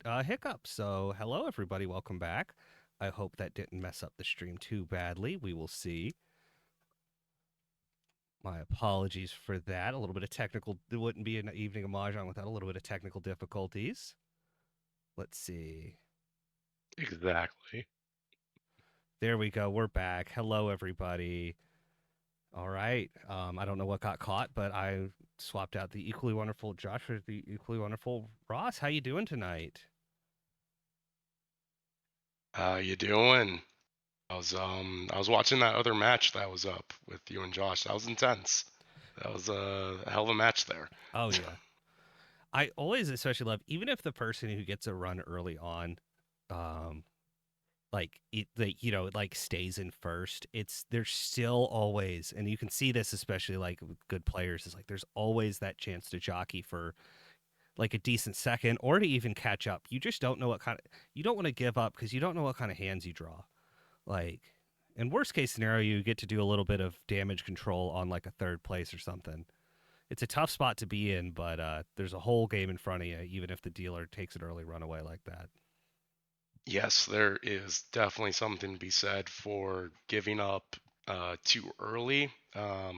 slight hiccup. So, hello, everybody. Welcome back. I hope that didn't mess up the stream too badly. We will see. My apologies for that. A little bit of technical, it wouldn't be an evening of Mahjong without a little bit of technical difficulties. Let's see. Exactly. There we go. We're back. Hello, everybody. All right. I don't know what got caught, but I swapped out the equally wonderful Josh for the equally wonderful Ross. How you doing tonight? How you doing? I was watching that other match that was up with you and Josh. That was intense. That was a hell of a match there. Oh yeah. I always especially love even if the person who gets a run early on, um, like stays in first. It's there's still always, and you can see this especially like with good players. Is like there's always that chance to jockey for like a decent second or to even catch up. You just don't know what kind of you don't want to give up because you don't know what kind of hands you draw. Like in worst case scenario, you get to do a little bit of damage control on like a third place or something. It's a tough spot to be in, but there's a whole game in front of you, even if the dealer takes an early runaway like that. Yes, there is definitely something to be said for giving up too early. I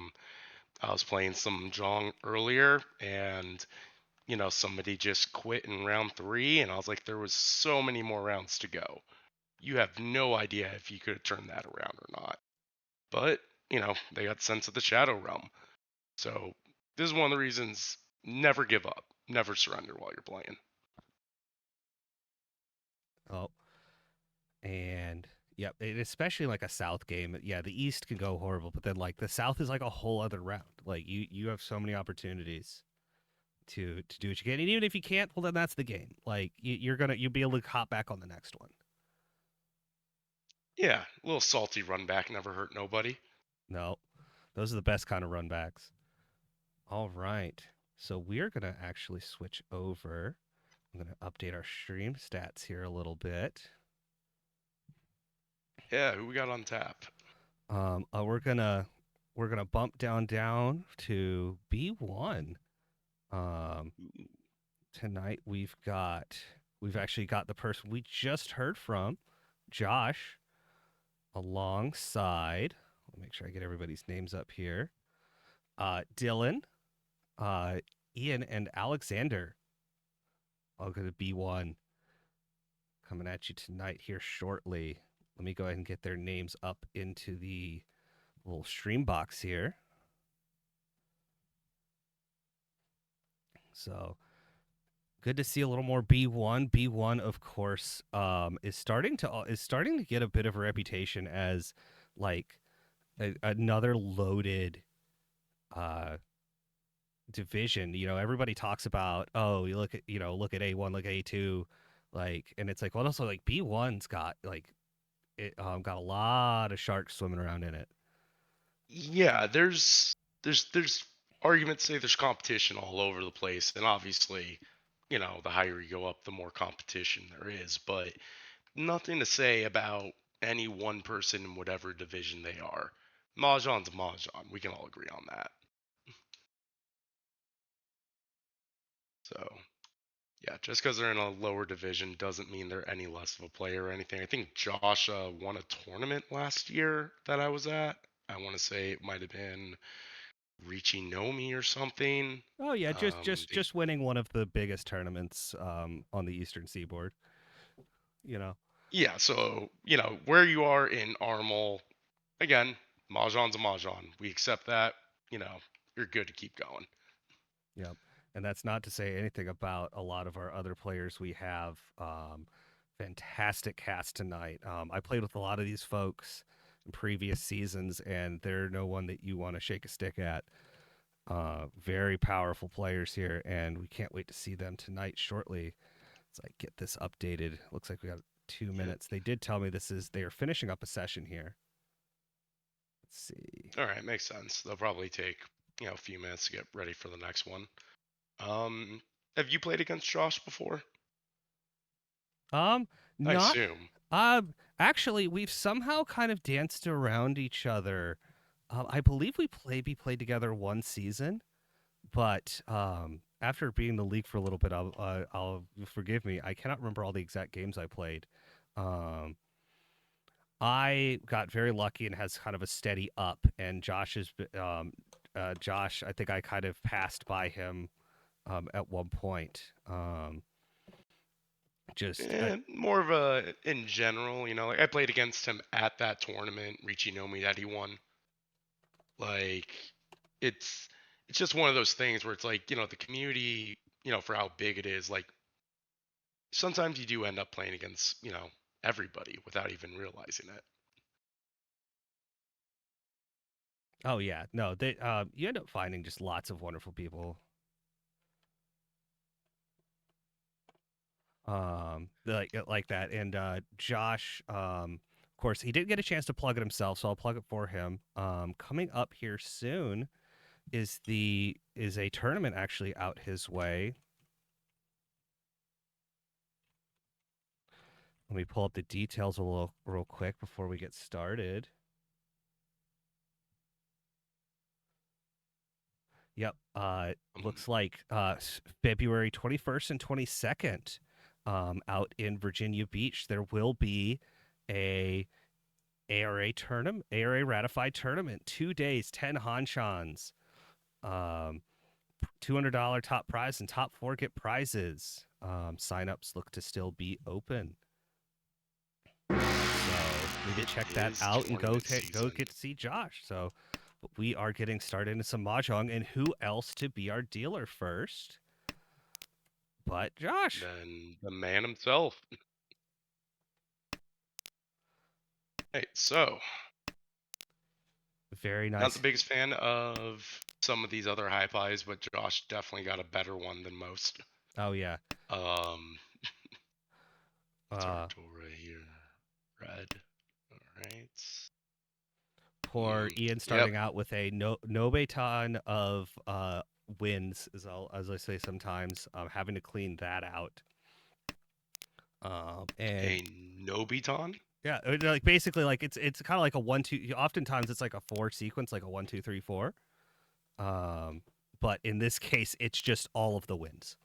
was playing some Jong earlier, and somebody just quit in round three, and I was like, there was so many more rounds to go. You have no idea if you could have turned that around or not. But they got sent to the Shadow Realm. So this is one of the reasons: never give up, never surrender while you're playing. Oh, and yep, especially like a South game. Yeah, the East can go horrible, but then like the South is like a whole other round. Like you have so many opportunities to do what you can, and even if you can't, well then that's the game. Like you'll be able to hop back on the next one. Yeah, a little salty run back never hurt nobody. No, those are the best kind of run backs. All right, so we're gonna actually switch over. I'm gonna update our stream stats here a little bit. Yeah, who we got on tap? We're gonna bump down to B1. Um, tonight we've actually got the person we just heard from, Josh, alongside. Let me make sure I get everybody's names up here. Dylan, uh, Ian, and Alexander. All going to B1 coming at you tonight here shortly. Let me go ahead and get their names up into the little stream box here. So good to see a little more B1. B1, of course, is starting to get a bit of a reputation as like another loaded uh, division. Everybody talks about you look at A1, look at A2, like, and it's like well also like B1's got like it got a lot of sharks swimming around in it. Yeah, there's arguments say there's competition all over the place, and obviously, the higher you go up, the more competition there is. But nothing to say about any one person in whatever division they are. Mahjong's Mahjong. We can all agree on that. So yeah, just because they're in a lower division doesn't mean they're any less of a player or anything. I think Josh won a tournament last year that I was at. I want to say it might have been Nomi or something. Oh yeah, just Um, just they, just winning one of the biggest tournaments on the Eastern Seaboard. You know. yeah, so where you are in Armel, again, Mahjong's a Mahjong. We accept that. You know, you're good to keep going. Yep. And that's not to say anything about a lot of our other players. We have fantastic cast tonight. I played with a lot of these folks in previous seasons, and they're no one that you want to shake a stick at. Very powerful players here, and we can't wait to see them tonight shortly. As I get this updated, looks like we got 2 minutes. They did tell me they are finishing up a session here. Let's see. All right, makes sense. They'll probably take a few minutes to get ready for the next one. Um, have you played against Josh before? Um, I not. assume. Uh, Actually, we've somehow kind of danced around each other. I believe we played together one season, but after being in the league for a little bit, I'll forgive me. I cannot remember all the exact games I played. Um, I got very lucky and has kind of a steady up, and Josh. I think I kind of passed by him at one point. Just More of a in general, like I played against him at that tournament, Richinomi that he won. Like it's it's just one of those things where it's like, the community, for how big it is, like sometimes you do end up playing against, everybody without even realizing it. oh yeah, no, they you end up finding just lots of wonderful people like that. And Josh, of course, he didn't get a chance to plug it himself, so I'll plug it for him. Coming up here soon is a tournament actually out his way. Let me pull up the details a little real quick before we get started. Yep. Um, Looks like February 21st and 22nd, out in Virginia Beach, there will be a ARA ratified tournament, 2 days, 10 Hanshans, um, $200 top prize, and top four get prizes. Signups look to still be open. So need to it check that is out and tournament go season. get to see Josh. So we are getting started into some mahjong, and who else to be our dealer first? But Josh, Then the man himself. Hey, so very not the nice. biggest fan of some of these other high pies, but Josh definitely got a better one than most. Oh yeah. Um, it's our Uh, Dora here. Red. All right. Poor Ian Yep. starting out with a no baton of wins, as I say sometimes, having to clean that out. And A Nobiton. yeah, like basically like it's kind of like a 1 2. Oftentimes it's like a four sequence, like a 1 2 3 4. Um, but in this case, it's just all of the wins.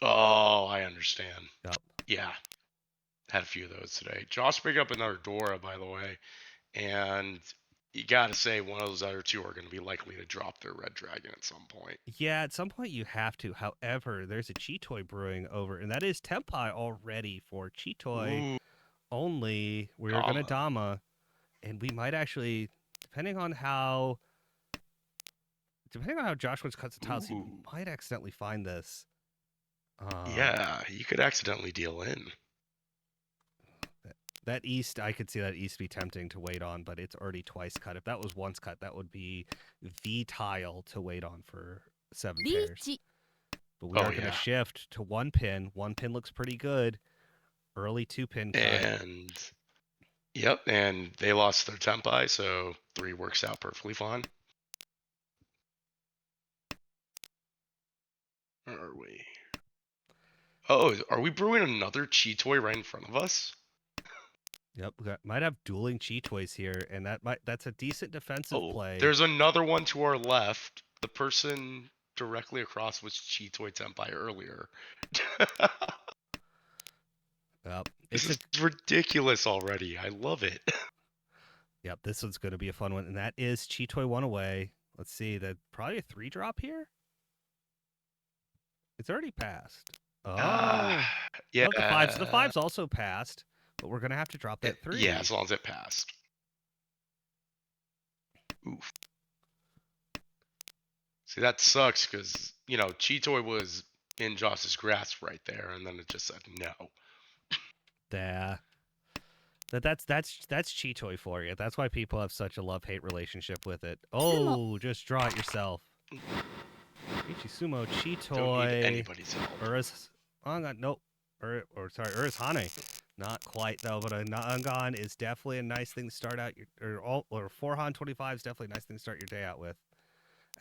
Oh, I understand. Yep. Yeah, had a few of those today. Josh picked up another Dora, by the way, and you gotta say one of those other two are going to be likely to drop their red dragon at some point. Yeah, at some point you have to. However, there's a Cheetoy brewing over, and that is Tempai already for Cheetoy Ooh, only. We're gonna Dama. Dama, and we might actually, depending on how Josh wants cuts the tiles, he Ooh. might accidentally find this. Um, Yeah, you could accidentally deal in. that, that east, I could see that east be tempting to wait on, but it's already twice cut. If that was once cut, that would be the tile to wait on for 7 pairs. But we Oh are going to yeah, shift to one pin. One pin looks pretty good. Early 2 pin cut. and yep, and they lost their tempi, so 3 works out perfectly fine. Where are we? Oh, are we brewing another Cheetoy right in front of us? Yep, might have dueling Cheetoys here, and that's a decent defensive Oh, play. there's another one to our left. The person directly across was Cheetoy Tempai earlier. Yep, This it's a is ridiculous already. I love it. yep. This one's going to be a fun one, and that is Cheetoy one away. Let's see, that probably a 3 drop here. It's already passed. Ah, Oh, no, the fives. The yeah. fives also passed, but we're gonna have to drop that Yeah, three. as long as it passed. Oof. See, that sucks because, Cheetoy was in Joss's grasp right there, and then it just said no. Yeah, that's Cheetoy for you. That's why people have such a love hate relationship with it. Oh, just draw it yourself. Ichisumo Don't need Cheetoy. anybody's help. Ura's Angan. Nope. Sorry, Ura's Hane. Not quite though, but a Angan is definitely a nice thing to start out your or 4Han 25 is definitely a nice thing to start your day out with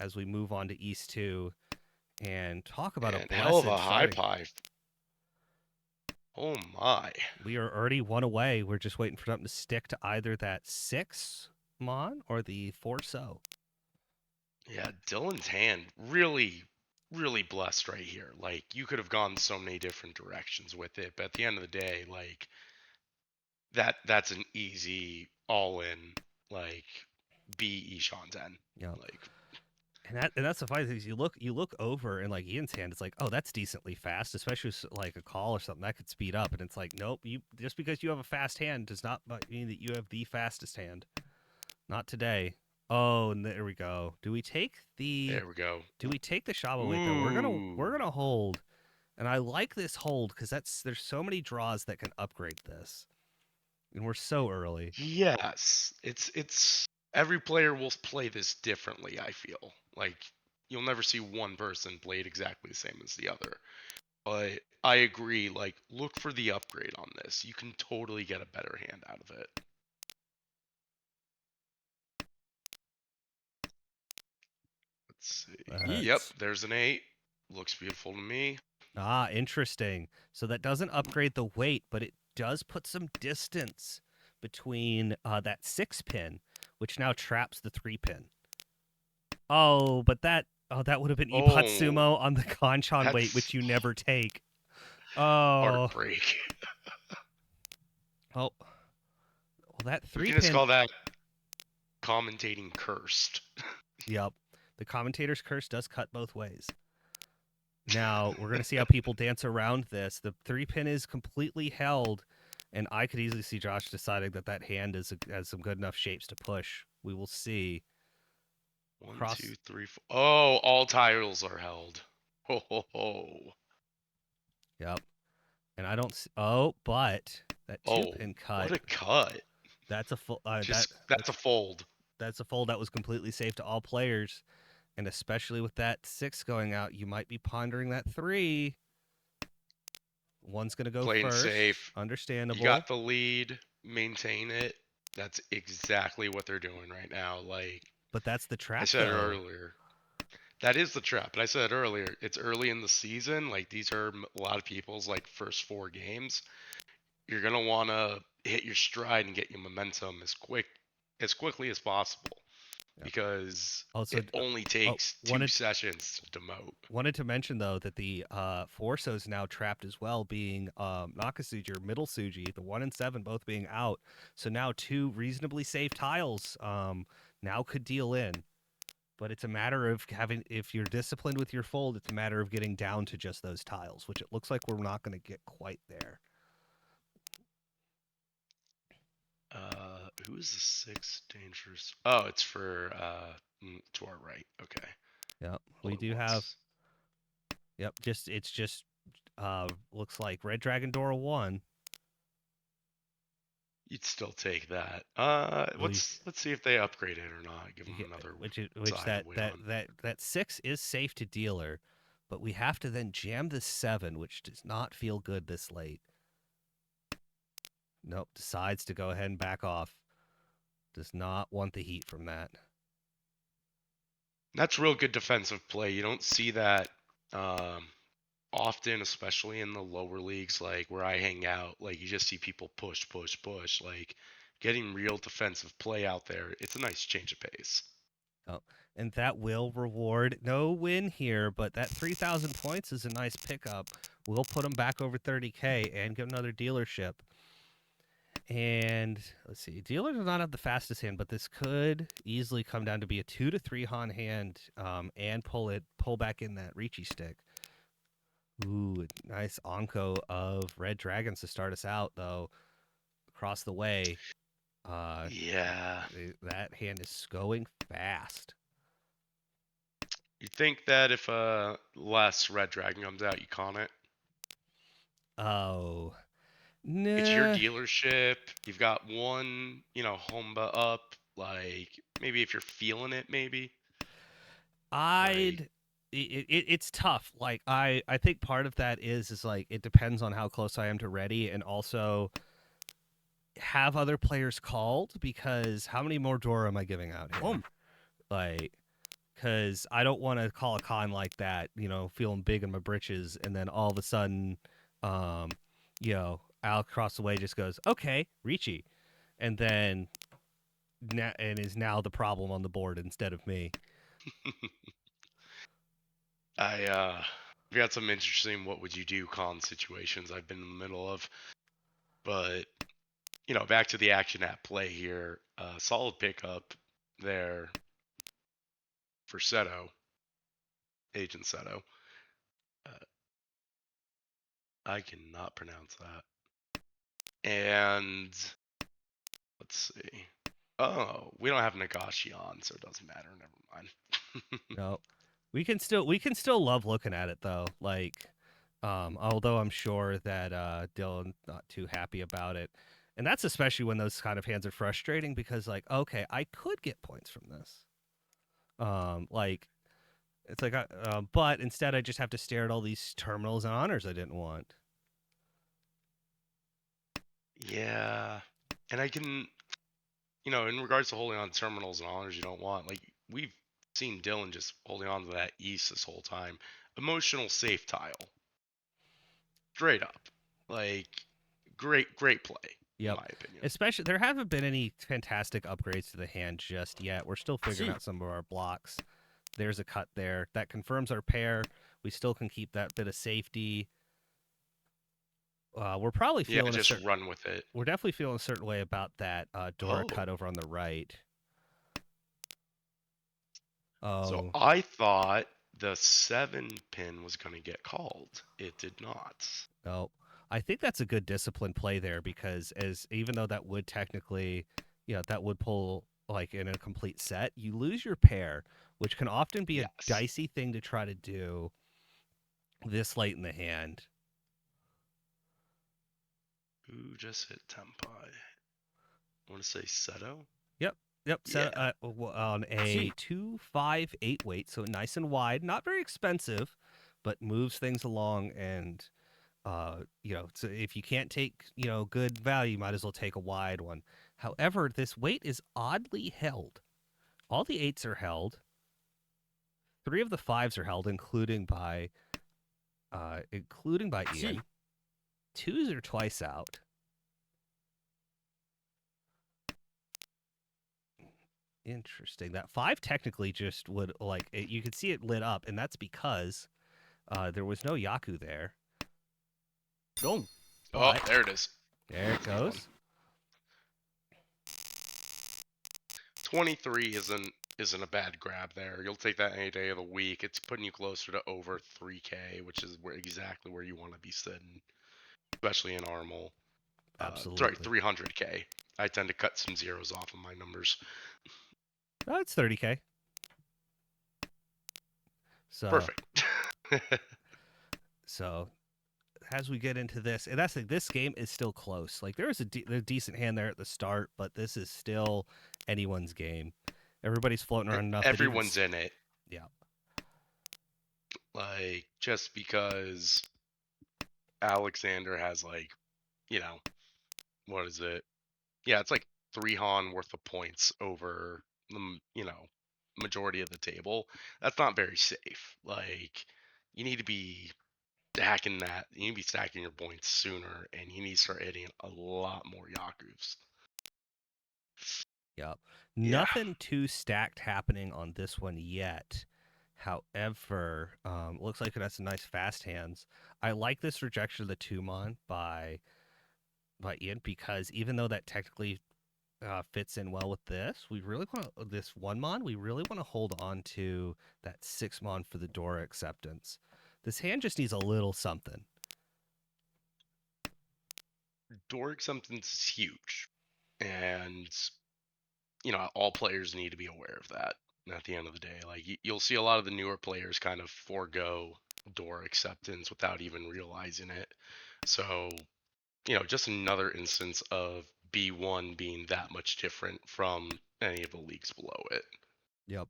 as we move on to East 2 and talk about a And hell of a blessed high starting. pie. Oh my. We are already one away. We're just waiting for something to stick to either that 6 Mon or the 4 So. Yeah, Dylan's hand really, really blessed right here. Like you could have gone so many different directions with it, but at the end of the day, like that's an easy all in like B Ishan 10. Yep. Like And that's the funny thing is you look over and like Ian's hand, it's like, oh, that's decently fast, especially with, like a call or something that could speed up. And it's like, nope, you just because you have a fast hand does not mean that you have the fastest hand. Not today. Oh, and there we go. there we go. Do we take the Shaba weight though? We're Ooh. gonna hold, and I like this hold because there's so many draws that can upgrade this, and we're so early. Yes. It's every player will play this differently, I feel. Like you'll never see one person played exactly the same as the other. But I agree, like look for the upgrade on this. You can totally get a better hand out of it. Let's see. Yep, Yeet. there's an 8. Looks beautiful to me. Interesting. So that doesn't upgrade the weight, but it does put some distance between that 6 pin, which now traps the 3 pin. That would have been Oh, Ipatsumo on the Kanchan weight, that's which you never take. Oh, heartbreak. well, that We three can just pin. call that commentating cursed. Yep, the commentator's curse does cut both ways. Now we're gonna see how people dance around this. The 3 pin is completely held, and I could easily see Josh deciding that hand has some good enough shapes to push. We will see. One, two, Cross. three, four. Oh, all titles are held. Ho ho ho. Yep. And I don't. Oh, but that two Oh, pin what cut. a cut. That's a full. Just that's a fold. That's a fold that was completely safe to all players, and especially with that 6 going out, you might be pondering that 3. One's gonna go Playing first. safe. You Understandable. got the lead. Maintain it. That's exactly what they're doing right now. Like But that's the I trap, said though. earlier, that is the trap. But I said earlier, it's early in the season. Like these are a lot of people's like first 4 games. You're gonna want to hit your stride and get your momentum as quickly as possible Yep. because Also, it only oh, takes 2 sessions to demote. wanted to mention though that the Forso is now trapped as well, being Nakasuji or Middle Suji, the 1 and 7 both being out. So now 2 reasonably safe tiles now could deal in. But it's a matter of having, if you're disciplined with your fold, it's a matter of getting down to just those tiles, which it looks like we're not going to get quite there. Who's the 6 dangerous? Oh, it's for to our right. Okay. Yep, Hold we on do have. once. Yep, it's just looks like Red Dragon Door 1. You'd still take that. Well, you, Let's see if they upgrade it or not. Give them you, another which side to wait on. that 6 is safe to dealer, but we have to then jam the 7, which does not feel good this late. Nope, decides to go ahead and back off. Does not want the heat from that. That's real good defensive play. You don't see that often, especially in the lower leagues, like where I hang out. Like you just see people push, push, push. Like getting real defensive play out there. It's a nice change of pace. Oh, and that will reward no win here, but that 3,000 points is a nice pickup. We'll put them back over 30K and get another dealership. And let's see, dealer does not have the fastest hand, but this could easily come down to be a 2 to 3 Han hand, and pull back in that Ricci stick. Ooh, nice Onko of Red Dragons to start us out, though. Across the way, uh, Yeah. that hand is going fast. You'd think that if less red dragon comes out, you con it. Oh, It's your nah. dealership. You've got one, Homba up. Like maybe if you're feeling it, maybe. Like It's tough. Like I think part of that is like it depends on how close I am to ready, and also have other players called, because how many more door am I giving out here? Boom. Like, because I don't want to call a con like that, feeling big in my britches, and then all of a sudden, um, Al across the way just goes, okay, Ricci, and then and is now the problem on the board instead of me. I've got some interesting what would you do con situations I've been in the middle of. But, back to the action at play here. Solid pickup there for Seto, Agent Seto. Uh, I cannot pronounce that. And let's see. Oh, we don't have Nagashi on, so it doesn't matter. Never mind. No, we can still love looking at it though. Like, although I'm sure that Dylan's not too happy about it, and that's especially when those kind of hands are frustrating because like, okay, I could get points from this. Like it's like, but instead I just have to stare at all these terminals and honors I didn't want. Yeah. And I can, in regards to holding on to terminals and honors you don't want, like we've seen Dylan just holding on to that East this whole time. Emotional safe tile. Straight up. Like great play, in Yep. my opinion. Especially there haven't been any fantastic upgrades to the hand just yet. We're still figuring out some of our blocks. There's a cut there that confirms our pair. We still can keep that bit of safety. We're probably Yeah, feeling a just certain. run with it. We're definitely feeling a certain way about that Dora Oh. cut over on the right. So Oh I thought the 7 pin was going to get called. It did not. no, I think that's a good discipline play there because as even though that would technically, that would pull like in a complete set, you lose your pair, which can often be a Yes. dicey thing to try to do this late in the hand. Who just hit Tempai? I want to say Seto. Yep. Yep. Yeah. Set on a 258 weight, so nice and wide, not very expensive, but moves things along. And so if you can't take good value, you might as well take a wide one. However, this weight is oddly held. All the eights are held. Three of the fives are held, including by Ian. Twos are twice out. Interesting. That five technically just would you could see it lit up, and that's because there was no Yaku there. Gong. Oh, But there it is. there it Come on. goes. 23 isn't a bad grab there. You'll take that any day of the week. It's putting you closer to over 3K, which is exactly where you want to be sitting, especially in Armel. Sorry, Absolutely. 300K. I tend to cut some zeros off of my numbers. Oh, it's 30K. So Perfect. so as we get into this, and that's like this game is still close. Like there is a decent hand there at the start, but this is still anyone's game. Everybody's floating around enough that even Everyone's in it. yeah. Like, just because Alexander has, like, you know, what is it? Yeah, it's like 3 Han worth of points over the, majority of the table. That's not very safe. Like, you need to be stacking that. You need to be stacking your points sooner, and you need to start hitting a lot more Yaku's. Yep. Yeah. Nothing too stacked happening on this one yet. However, looks like it has some nice fast hands. I like this rejection of the Tumon by Ian because even though that technically fits in well with this, we really want this one mon. We really want to hold on to that 6 mon for the Dora acceptance. This hand just needs a little something. Doric something's huge. And all players need to be aware of that at the end of the day. Like, you'll see a lot of the newer players kind of forego door acceptance without even realizing it. So, just another instance of B1 being that much different from any of the leagues below it. Yep.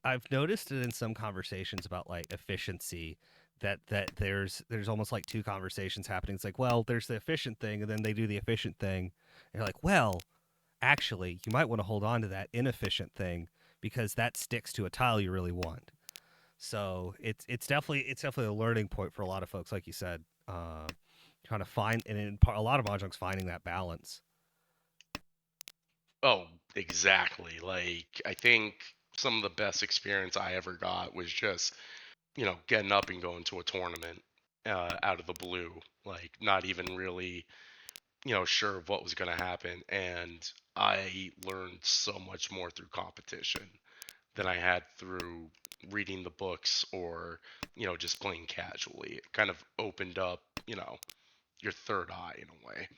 I've noticed it in some conversations about like efficiency that there's almost like two conversations happening. It's like, well, there's the efficient thing, and then they do the efficient thing. And you're like, well, actually, you might want to hold on to that inefficient thing because that sticks to a tile you really want. So it's definitely a learning point for a lot of folks, like you said, trying to find and a lot of mahjong's finding that balance. Oh, exactly. Like, I think some of the best experience I ever got was just, getting up and going to a tournament out of the blue, like not even really, sure of what was going to happen. And I learned so much more through competition than I had through reading the books or, just playing casually. It kind of opened up, your third eye in a way.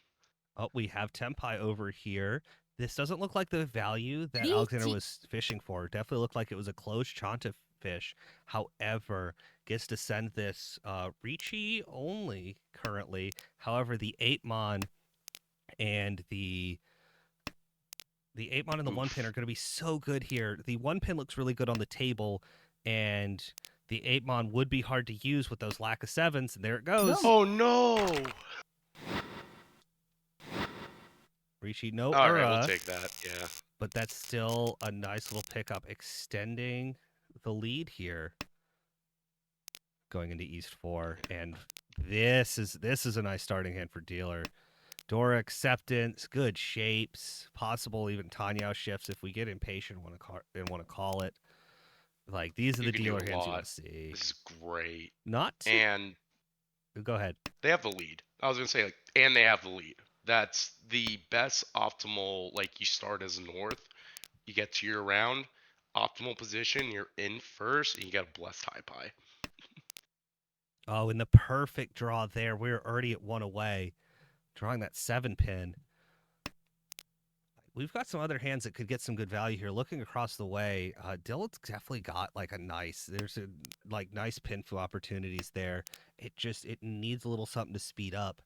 Oh, we have Tempai over here. This doesn't look like the value that Alexander リーチ was fishing for. Definitely looked like it was a closed Chanta fish. However, gets to send this Ricci only currently. However, the 8-mon and the 8-mon and the 1-pin are Oof. going to be so good here. The 1-pin looks really good on the table, and the 8-mon would be hard to use with those lack of 7s. And there it goes. No. Oh no! Ricci, no All right, we'll Ura. take that. Yeah. But that's still a nice little pickup, extending the lead here going into East 4. And this is a nice starting hand for dealer. Dora acceptance, good shapes, possible even Tanyao shifts if we get impatient and want to call it. Like, these are You the can do dealer a hands you want lot. to see. This is great. Not too. And Go ahead. they have the lead. I was gonna say, like, and they have the lead. That's the best optimal. Like, you start as North, you get to your round, optimal position. You're in first, and you got a blessed high pie. Oh, in the perfect draw there. We're already at 1 away. Drawing that 7-pin. We've got some other hands that could get some good value here. Looking across the way, Dylan's definitely got like there's a like nice pinfoo opportunities there. It needs a little something to speed up.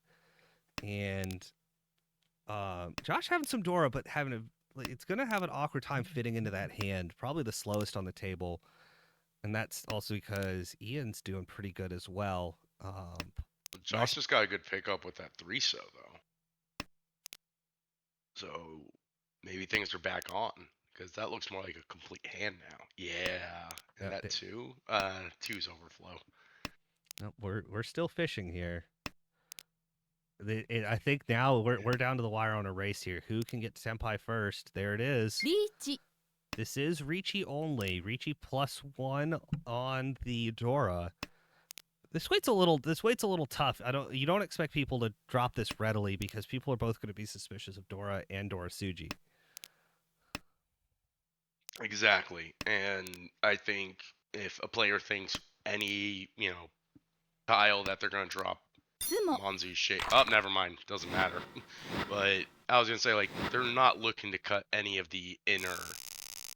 And Josh having some Dora, but it's gonna have an awkward time fitting into that hand. Probably the slowest on the table, and that's also because Ian's doing pretty good as well. Josh Nice. just got a good pickup with that 3-so though. So maybe things are back on because that looks more like a complete hand now. Yeah, and Yeah, that 2's overflow. no, we're still fishing here. I think now we're down to the wire on a race here. Who can get Senpai first? There it is. リーチ This is Ricci only. Ricci +1 on the Dora. This weight's a little tough. You don't expect people to drop this readily because people are both going to be suspicious of Dora and Dora Suji. Exactly, and I think if a player thinks any tile that they're gonna drop ツモ Monzu's shape. Oh, never mind. Doesn't matter. But I was gonna say, like, they're not looking to cut any of the inner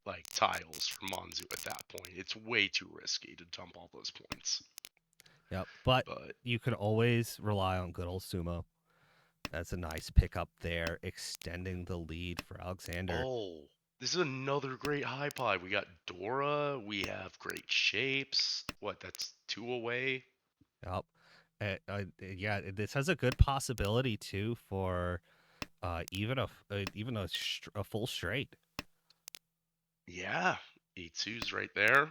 like tiles for Monzu at that point. It's way too risky to dump all those points. Yep, but But you can always rely on good old Sumo. That's a nice pickup there, extending the lead for Alexander. oh, this is another great high pie. We got Dora. We have great shapes. What? That's 2 away. Yep. Yeah, this has a good possibility too for even a full straight. Yeah, E2's right there.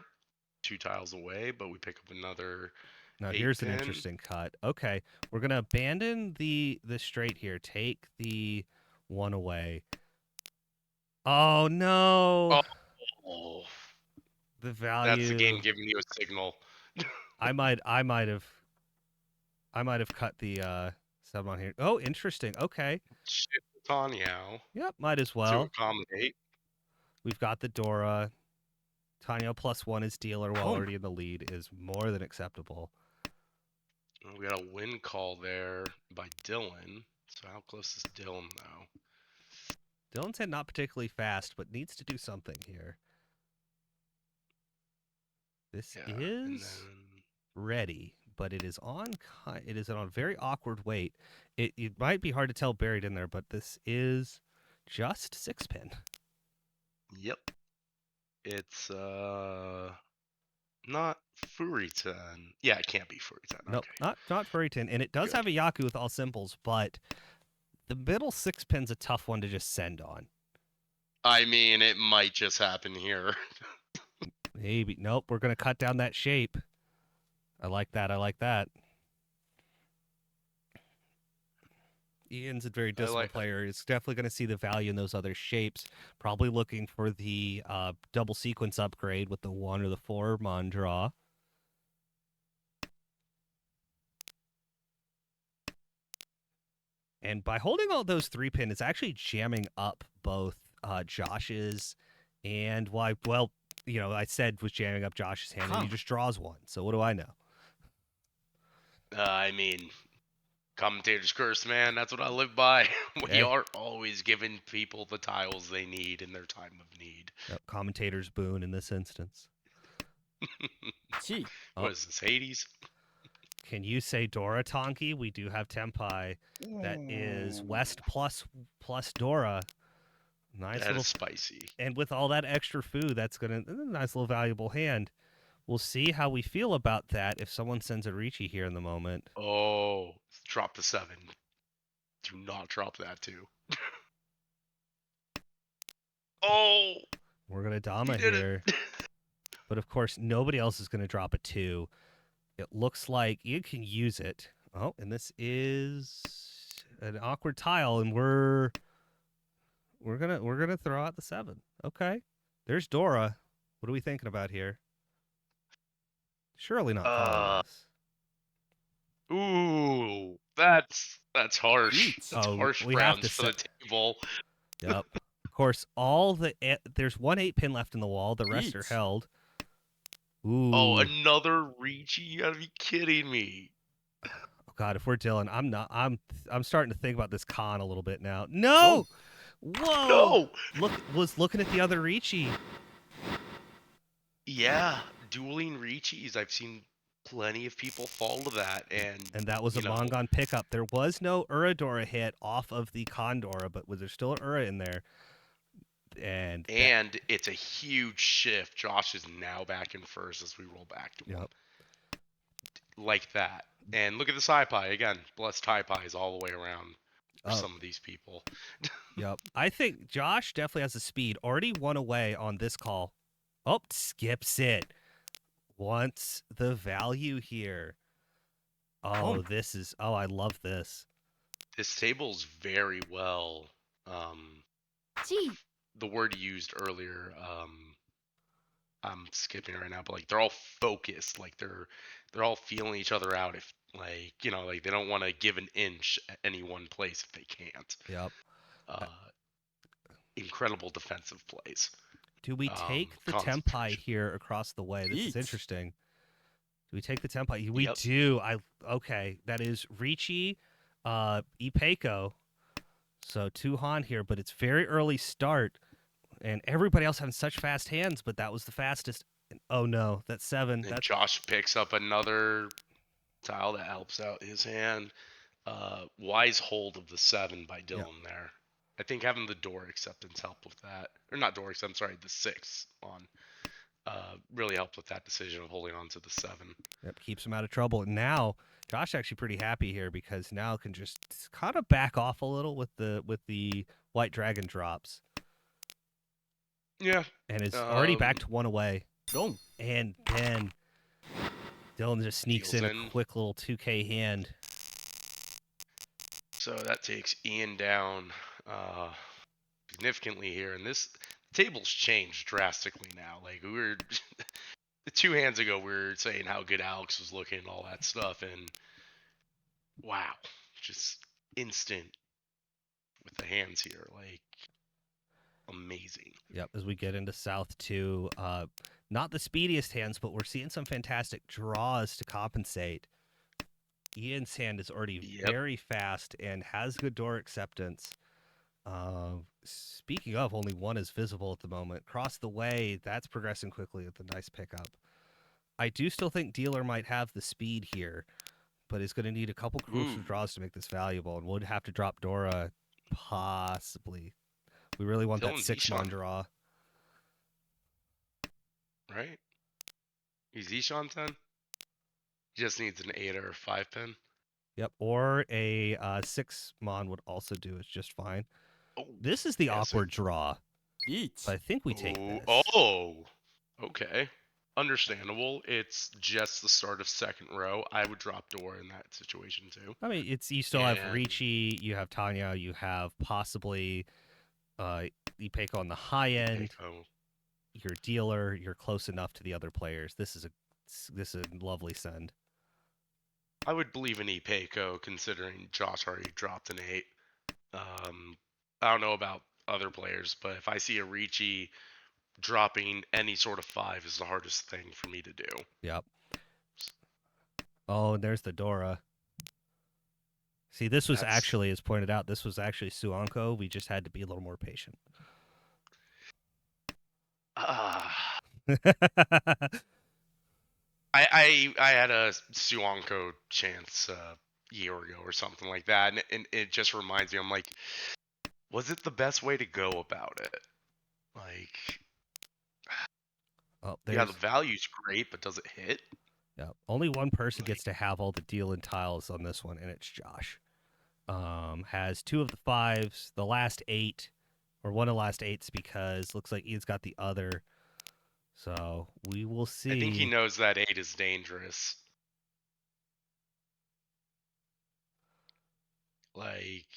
2 tiles away, but we pick up another Now 8 here's an pin. interesting cut. Okay, we're gonna abandon the straight here. Take the 1 away. Oh no, Oh, the that's the game value. giving you a signal. I might have cut the 7 on here. Oh, interesting. Okay. Shift Tanyao Yep, might as to well. accommodate. We've got the Dora. Tanya +1 is dealer while トン already in the lead is more than acceptable. We got a win call there by Dylan. So how close is Dylan though? Dylan's head not particularly fast, but needs to do something here. This Yeah, and is then ready, but it is on a very awkward weight. It might be hard to tell buried in there, but this is just 6-pin. yep, it's not Furitan. Yeah, it can't be Furitan. Nope, Okay. not Furryton, and it does Good. have a Yaku with all symbols, but the middle 6-pin's a tough one to just send on. I mean, it might just happen here. Maybe nope. We're gonna cut down that shape. I like that. Ian's a very I disciplined like. player. He's definitely going to see the value in those other shapes. Probably looking for the double sequence upgrade with the 1 or the 4 mon draw. And by holding all those 3-pin, it's actually jamming up both Josh's and well, I said was jamming up Josh's hand, and he just draws one. So what do I know? I mean, commentator's curse, man. That's what I live by. We Hey. aren't always giving people the tiles they need in their time of need. Yep, commentator's boon in this instance. Gee. What is this, Hades? Can you say Dora Tonki? We do have Tempai. That is West plus Dora. Nice That little is spicy. And with all that extra food, that's gonna nice little valuable hand. We'll see how we feel about that if someone sends a Ricci here in the moment. Oh, drop the 7. Do not drop that too. Oh, We're gonna he Dama did here. it. But of course, nobody else is gonna drop a 2. It looks like you can use it. Oh, and this is an awkward tile, and we're gonna throw out the 7. Okay. There's Dora. What are we thinking about here? Surely not calling this. Ooh, that's harsh. Yeet. That's Oh, harsh we have rounds to for the table. Yep. Of course, there's one 8-pin left in the wall. The rest are Yeet. held. Ooh. Oh, another Ricci? You gotta be kidding me. Oh God, if we're Dylan, I'm not. I'm starting to think about this con a little bit now. No. Whoa. No. Was looking at the other Ricci. Yeah, dueling Ricci's. I've seen plenty of people fall to that, and that was a Mongon pickup. There was no Uradora hit off of the Condora, but was there still an Ura in there? And it's a huge shift. Josh is now back in first as we roll back to him. Like that. And look at the Sci-Pi again. Blessed Tie-Pies all the way around for some of these people. Yep. I think Josh definitely has the speed. Already 1 away on this call. Oh, skips it. Wants the value here. Oh, this is. Oh, I love this. This table's very well. Gee. The word you used earlier. I'm skipping it right now, but like they're all focused. Like they're all feeling each other out. If like like they don't want to give an inch at any one place if they can't. Yep. Incredible defensive plays. Do we take the Tempai here across the way? This is interesting. Do we take the Tempai? We do. Okay. That is Ricci, Ipeco. So 2 Han here, but it's very early start. And everybody else having such fast hands, but that was the fastest. Oh no, that's 7. And Josh picks up another tile that helps out his hand. Wise hold of the 7 by Dylan there. I think having the door acceptance helped with that. Or not door acceptance, sorry, the 6 on. Really helped with that decision of holding on to the 7. Yep, keeps him out of trouble. And now Josh actually pretty happy here because now can just kind of back off a little with the White Dragon drops. Yeah. And is already back to 1 away. Boom. And then Dylan just sneaks in a quick little 2K hand. So that takes Ian down significantly here. And this table's changed drastically now. Like we were 2 hands ago, we were saying how good Alex was looking and all that stuff. And wow, just instant with the hands here. Like amazing. Yep, as we get into South 2, not the speediest hands, but we're seeing some fantastic draws to compensate. Ian's hand is already very fast and has good door acceptance. Speaking of, only 1 is visible at the moment. Cross the way, that's progressing quickly with a nice pickup. I do still think Dealer might have the speed here, but is going to need a couple crucial draws to make this valuable, and would have to drop Dora, possibly. We really want that 6-mon draw. Right? He's Ishan 10? He just needs an 8 or a 5-pin. Yep, or a 6-mon would also do. It's just fine. Oh, this is the awkward draw. Eat. But I think we take this. Oh, okay. understandable. It's just the start of second row. I would drop Dora in that situation too. I mean, you still have And Ricci, you have Tanya, you have possibly Ipeko on the high end. Keiko. You're a dealer. You're close enough to the other players. This is a lovely send. I would believe in Ipeko considering Josh already dropped an 8. I don't know about other players, but if I see a Ricci dropping any sort of 5 is the hardest thing for me to do. Yep. Oh, and there's the Dora. See, this was actually, as pointed out, this was actually Suanko. We just had to be a little more patient. I had a Suanko chance a year ago or something like that, and it just reminds me. I'm like, was it the best way to go about it? Like, yeah, the value's great, but does it hit? Yeah, only one person gets to have all the deal and tiles on this one, and it's Josh. Has 2 of the 5s, the last 8, or one of the last 8s, because looks like Ian's got the other. So we will see. I think he knows that 8 is dangerous. Like,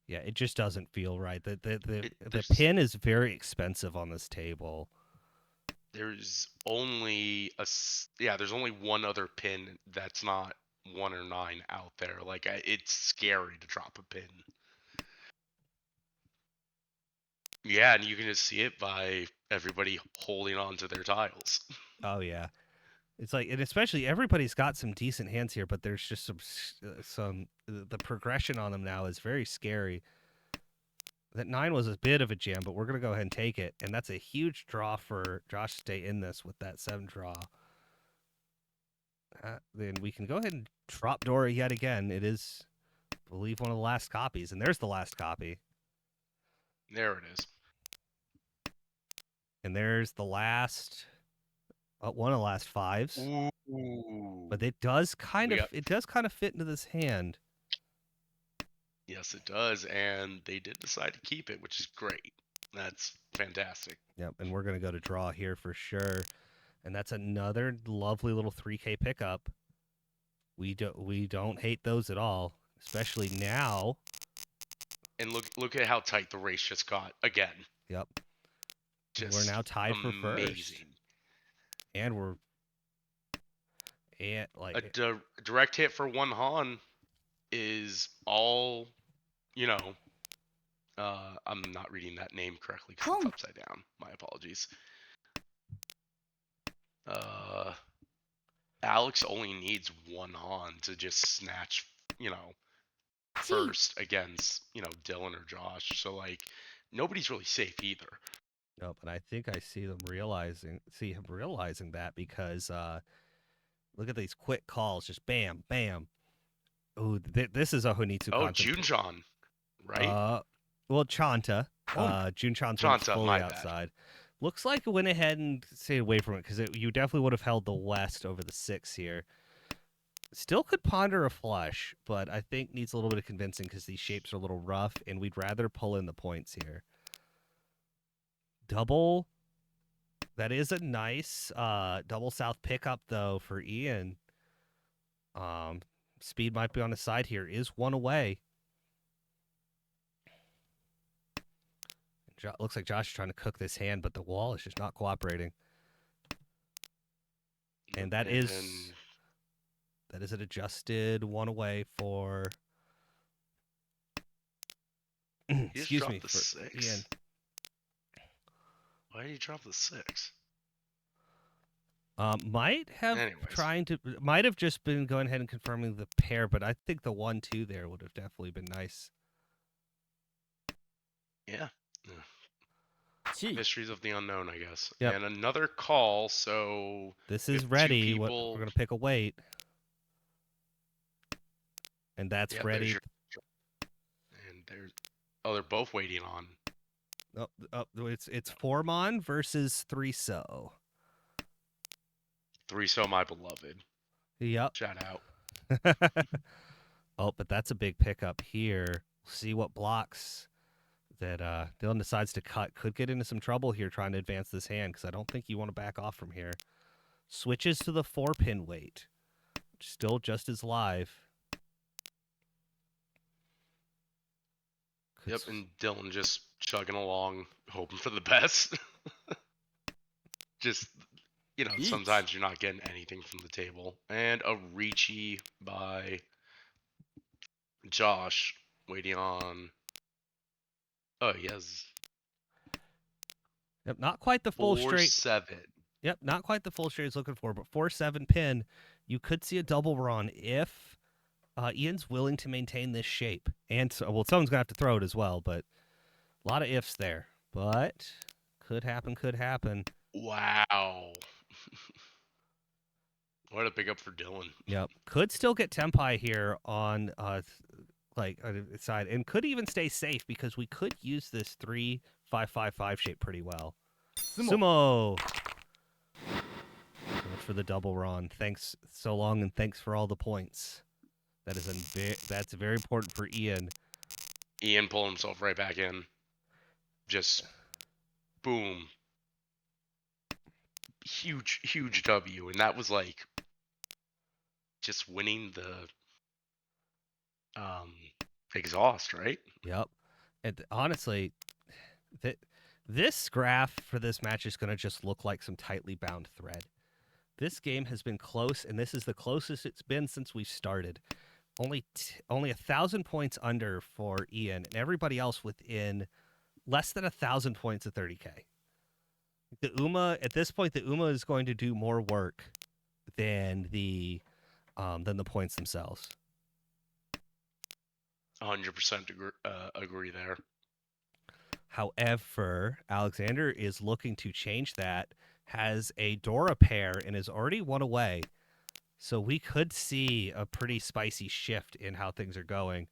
yeah, it just doesn't feel right. The pin is very expensive on this table. There's only there's only one other pin that's not 1 or 9 out there. Like, it's scary to drop a pin. Yeah, and you can just see it by everybody holding on to their tiles. Oh yeah, it's like, and especially everybody's got some decent hands here, but there's just some the progression on them now is very scary. That 9 was a bit of a jam, but we're gonna go ahead and take it, and that's a huge draw for Josh to stay in this with that 7 draw. Then we can go ahead and drop Dora yet again. It is, I believe, one of the last copies, and there's the last copy. There it is. And there's the last, one of the last 5s. Ooh. But it does kind of fit into this hand. Yes, it does, and they did decide to keep it, which is great. That's fantastic. Yep, and we're gonna go to draw here for sure, and that's another lovely little 3K pickup. We don't hate those at all, especially now. And look at how tight the race just got again. Yep. We're now tied for first. And like a direct hit for one Han is all, I'm not reading that name correctly because it's upside down. My apologies. Alex only needs one Han to just snatch, first against, Dylan or Josh. So, like, nobody's really safe either. Nope, and I think I see him realizing that because look at these quick calls, just bam, bam. Oh, this is a Honitsu. Oh, Junchan, right? Well, Chanta. Junchan's went fully outside. Looks like it went ahead and stayed away from it because you definitely would have held the West over the 6 here. Still could ponder a flush, but I think needs a little bit of convincing because these shapes are a little rough, and we'd rather pull in the points here. Double. That is a nice double south pickup, though, for Ian. Speed might be on his side here. Is 1 away. Looks like Josh is trying to cook this hand, but the wall is just not cooperating. And that is an adjusted 1 away for. Excuse me, for 6. Ian. Why did he drop the 6? Might have just been going ahead and confirming the pair, but I think the 1-2 there would have definitely been nice. Yeah. Mysteries of the unknown, I guess. Yep. And another call, so this is ready. We're gonna pick a weight, and that's ready. And they're both waiting on. It's 4-mon versus 3-so. 3-so, my beloved. Yep. Shout out. Oh, but that's a big pickup here. See what blocks that Dylan decides to cut could get into some trouble here trying to advance this hand because I don't think you want to back off from here. Switches to the 4-pin weight. Still just as live. Yep, and Dylan just chugging along, hoping for the best. Just, sometimes you're not getting anything from the table. And a reachy by Josh, waiting on. Oh, he has Yep, not quite the full straight. 4-7. Yep, not quite the full straight he's looking for, but 4-7 pin. You could see a double run if Ian's willing to maintain this shape. And, someone's going to have to throw it as well, but a lot of ifs there. But could happen, could happen. Wow. What a pickup for Dylan. Yep. Could still get Tempai here on side, and could even stay safe because we could use this 3-5-5-5 shape pretty well. Sumo. So much for the double run. Thanks so long, and thanks for all the points. That's very important for Ian. Ian pulled himself right back in. Just boom. Huge W, and that was like just winning the exhaust, right? Yep. And honestly, this graph for this match is going to just look like some tightly bound thread. This game has been close, and this is the closest it's been since we started. Only 1,000 points under for Ian, and everybody else within less than 1,000 points of 30K. At this point, the UMA is going to do more work than the points themselves. 100% agree there. However, Alexander is looking to change that, has a Dora pair, and is already one away. So we could see a pretty spicy shift in how things are going.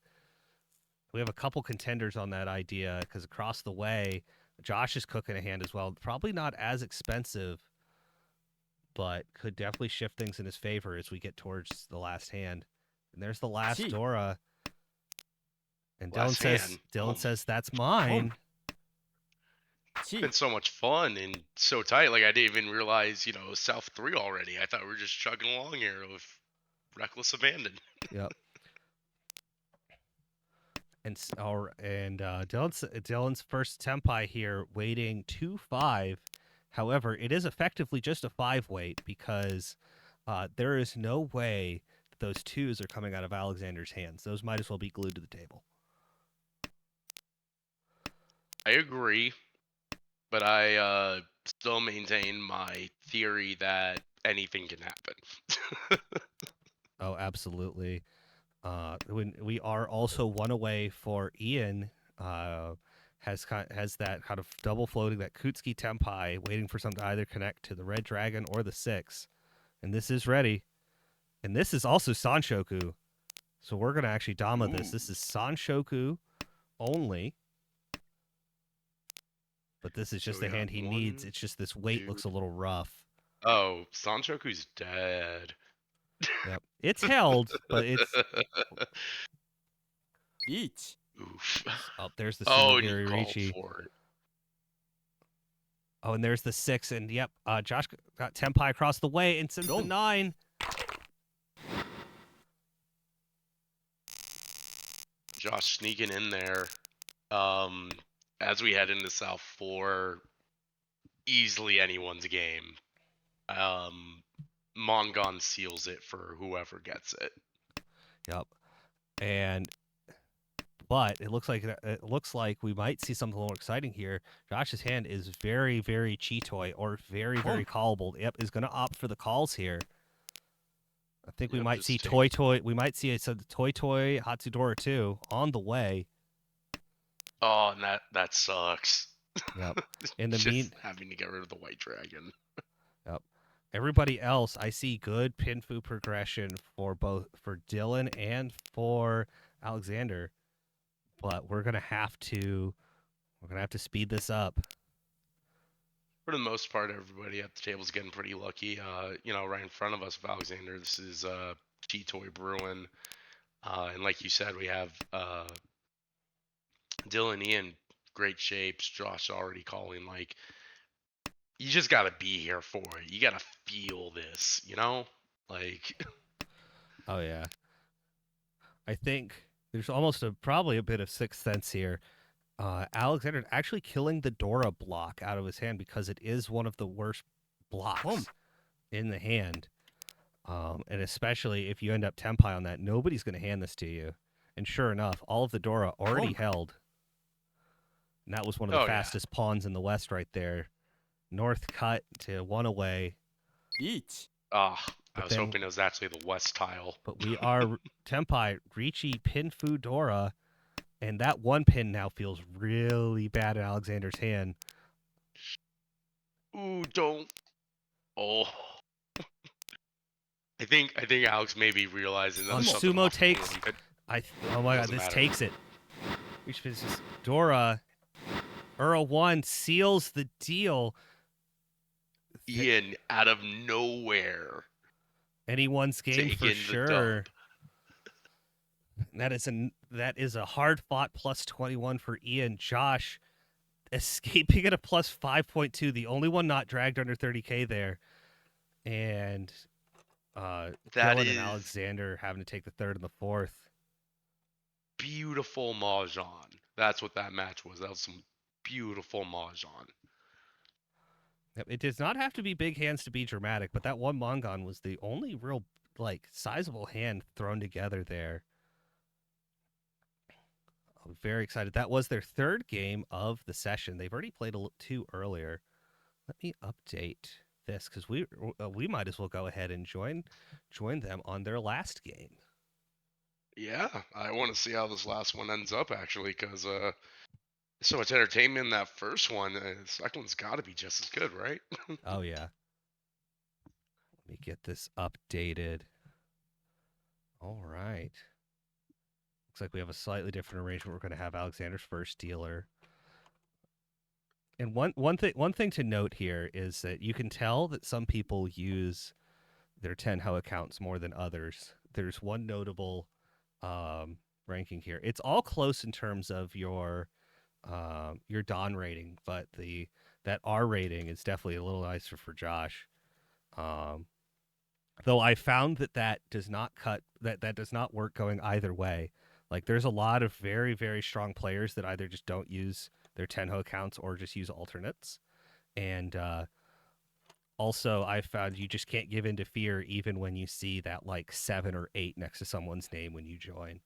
We have a couple contenders on that idea because across the way, Josh is cooking a hand as well. Probably not as expensive, but could definitely shift things in his favor as we get towards the last hand. And there's the last Dora. And Dylan says, that's mine. It's been so much fun and so tight. Like, I didn't even realize, South 3 already. I thought we were just chugging along here with reckless abandon. Yep. And Dylan's first Tempai here, waiting 2-5. However, it is effectively just a 5 weight because there is no way that those 2s are coming out of Alexander's hands. Those might as well be glued to the table. I agree, but I still maintain my theory that anything can happen. Oh, absolutely. When we are also one away for Ian, has that kind of double floating, that Kutsuki Tempai, waiting for something to either connect to the Red Dragon or the 6. And this is ready. And this is also Sanshoku. So we're going to actually Dama this. This is Sanshoku only. But this is just the hand he needs. It's just this weight looks a little rough. Oh, Sanshoku's dead. Yep. It's held, but it's... Each. Oof. Oh, there's the Sumigiri Riichi. For it. Oh, and there's the 6, and yep, Josh got Tempai across the way and sends the 9. Josh sneaking in there. As we head into South 4, easily anyone's game. Mongon seals it for whoever gets it. Yep. But it looks like we might see something a little exciting here. Josh's hand is very, very Cheetoy, or very, very callable. Yep, is going to opt for the calls here. I think we might see Toy. We might see a Toy Hatsudora too on the way. Oh, and that sucks. Yep. In the having to get rid of the White Dragon. Yep. Everybody else, I see good Pinfu progression for Dylan and for Alexander, but we're gonna have to speed this up. For the most part, everybody at the table is getting pretty lucky. Right in front of us with Alexander, this is Cheetoy Bruin, and like you said, we have Dylan, Ian, great shapes. Josh already calling like, you just gotta be here for it. You gotta feel this, you know? Like, Oh yeah. I think there's almost probably a bit of sixth sense here. Alexander actually killing the Dora block out of his hand because it is one of the worst blocks in the hand. And especially if you end up tempai on that, nobody's going to hand this to you. And sure enough, all of the Dora already held. And that was one of the oh yeah. fastest pawns in the West right there. North cut to one away. 1. Ah, I But was then- hoping it was actually the West tile. But we are tempai, Ricci, pin fu Dora. And that one pin now feels really bad in Alexander's hand. Ooh, don't. Oh. I think Alex may be realizing that On there's something sumo off with the takes, one, but oh my god, Doesn't this matter. takes it. Which is Dora, Earl 1 seals the deal. Ian out of nowhere Anyone's game taking for the sure. dub. That is a hard fought plus 21 for Ian. Josh escaping at a plus 5.2, the only one not dragged under 30K there. And That Dylan is and Alexander having to take the third and the fourth. beautiful mahjong. That's what that match was. That was some beautiful mahjong. Yep, it does not have to be big hands to be dramatic, but that one Mongon was the only real sizable hand thrown together there. I'm very excited. That was their third game of the session. They've already played two earlier. Let me update this because we might as well go ahead and join them on their last game. Yeah, I want to see how this last one ends up actually, because so much entertainment in that first one. The second one's got to be just as good, right? Oh yeah. Let me get this updated. All right. Looks like we have a slightly different arrangement. We're going to have Alexander's first dealer. And one thing to note here is that you can tell that some people use their Tenho accounts more than others. There's one notable ranking here. It's all close in terms of your Don rating, but that R rating is definitely a little nicer for Josh. Though I found that does not does not work going either way. Like there's a lot of very, very strong players that either just don't use their Tenho accounts or just use alternates. And also I found you just can't give in to fear even when you see that 7 or 8 next to someone's name when you join.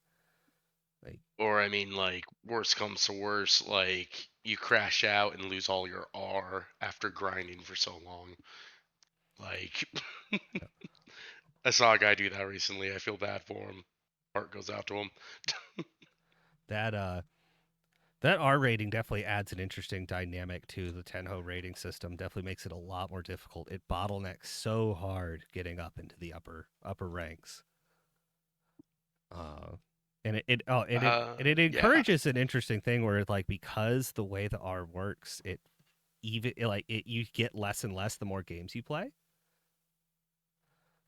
Or I mean, like, worst comes to worst, like you crash out and lose all your R after grinding for so long. Like, I saw a guy do that recently. I feel bad for him. Heart goes out to him. That R rating definitely adds an interesting dynamic to the Tenho rating system. Definitely makes it a lot more difficult. It bottlenecks so hard getting up into the upper ranks. And it encourages an interesting thing where because the way the R works, you get less and less the more games you play.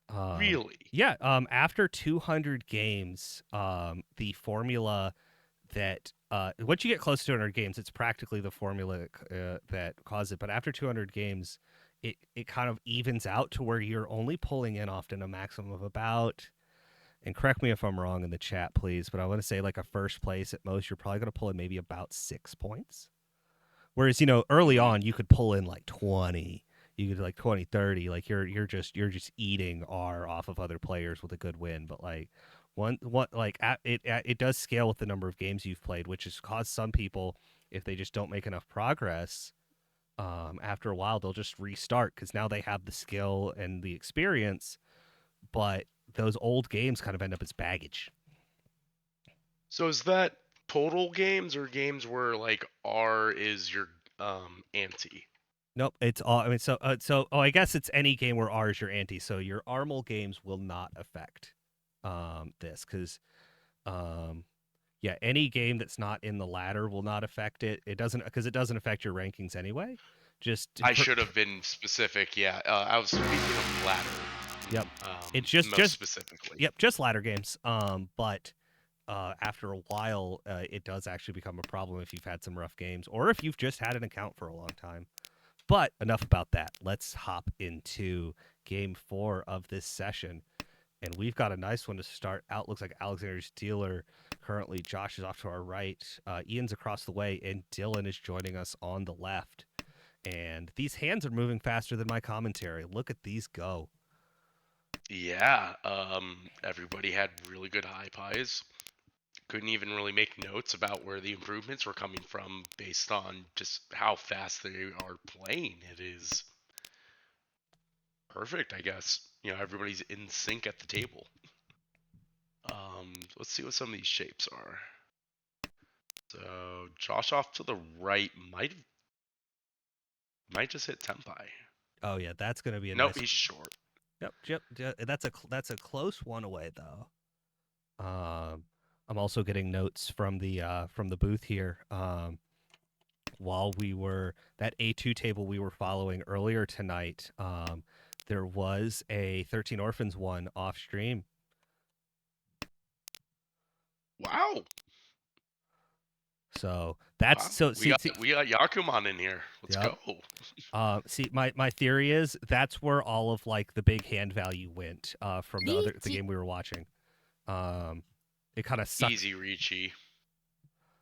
Really? Yeah. After 200 games, the formula that once you get close to 200 games, it's practically the formula that causes it. But after 200 games, it kind of evens out to where you're only pulling in often a maximum of about, and correct me if I'm wrong in the chat, please, but I want to say a first place at most, you're probably going to pull in maybe about 6 points. Whereas, early on you could pull in 20. You could 20, 30. You're just eating R off of other players with a good win. But it does scale with the number of games you've played, which has caused some people, if they just don't make enough progress, after a while they'll just restart because now they have the skill and the experience, but those old games kind of end up as baggage. So is that total games or games where R is your ante? Nope, it's all. I mean, I guess it's any game where R is your ante. So your Armal games will not affect this because, any game that's not in the ladder will not affect it. It doesn't affect your rankings anyway. I should have been specific. Yeah, I was speaking of ladder. Yep. It's just specifically. Yep, just ladder games. But after a while, it does actually become a problem if you've had some rough games or if you've just had an account for a long time. But enough about that. Let's hop into game 4 of this session. And we've got a nice one to start out. Looks like Alexander's dealer currently. Josh is off to our right. Ian's across the way, and Dylan is joining us on the left. And these hands are moving faster than my commentary. Look at these go. Yeah, everybody had really good high pies. Couldn't even really make notes about where the improvements were coming from based on just how fast they are playing. It is perfect, I guess. Everybody's in sync at the table. Let's see what some of these shapes are. So Josh off to the right might just hit Tempai. Oh yeah, that's going to be a Nope, nice. he's short. Yep. That's a close one away though. I'm also getting notes from the booth here. While we were that A2 table we were following earlier tonight, there was a 13 Orphans one off stream. Wow. So that's wow. so. See, we got Yakuman in here. Let's yep. go. See, my theory is that's where all of like the big hand value went from the game we were watching. It kind of sucked. Easy Ricci.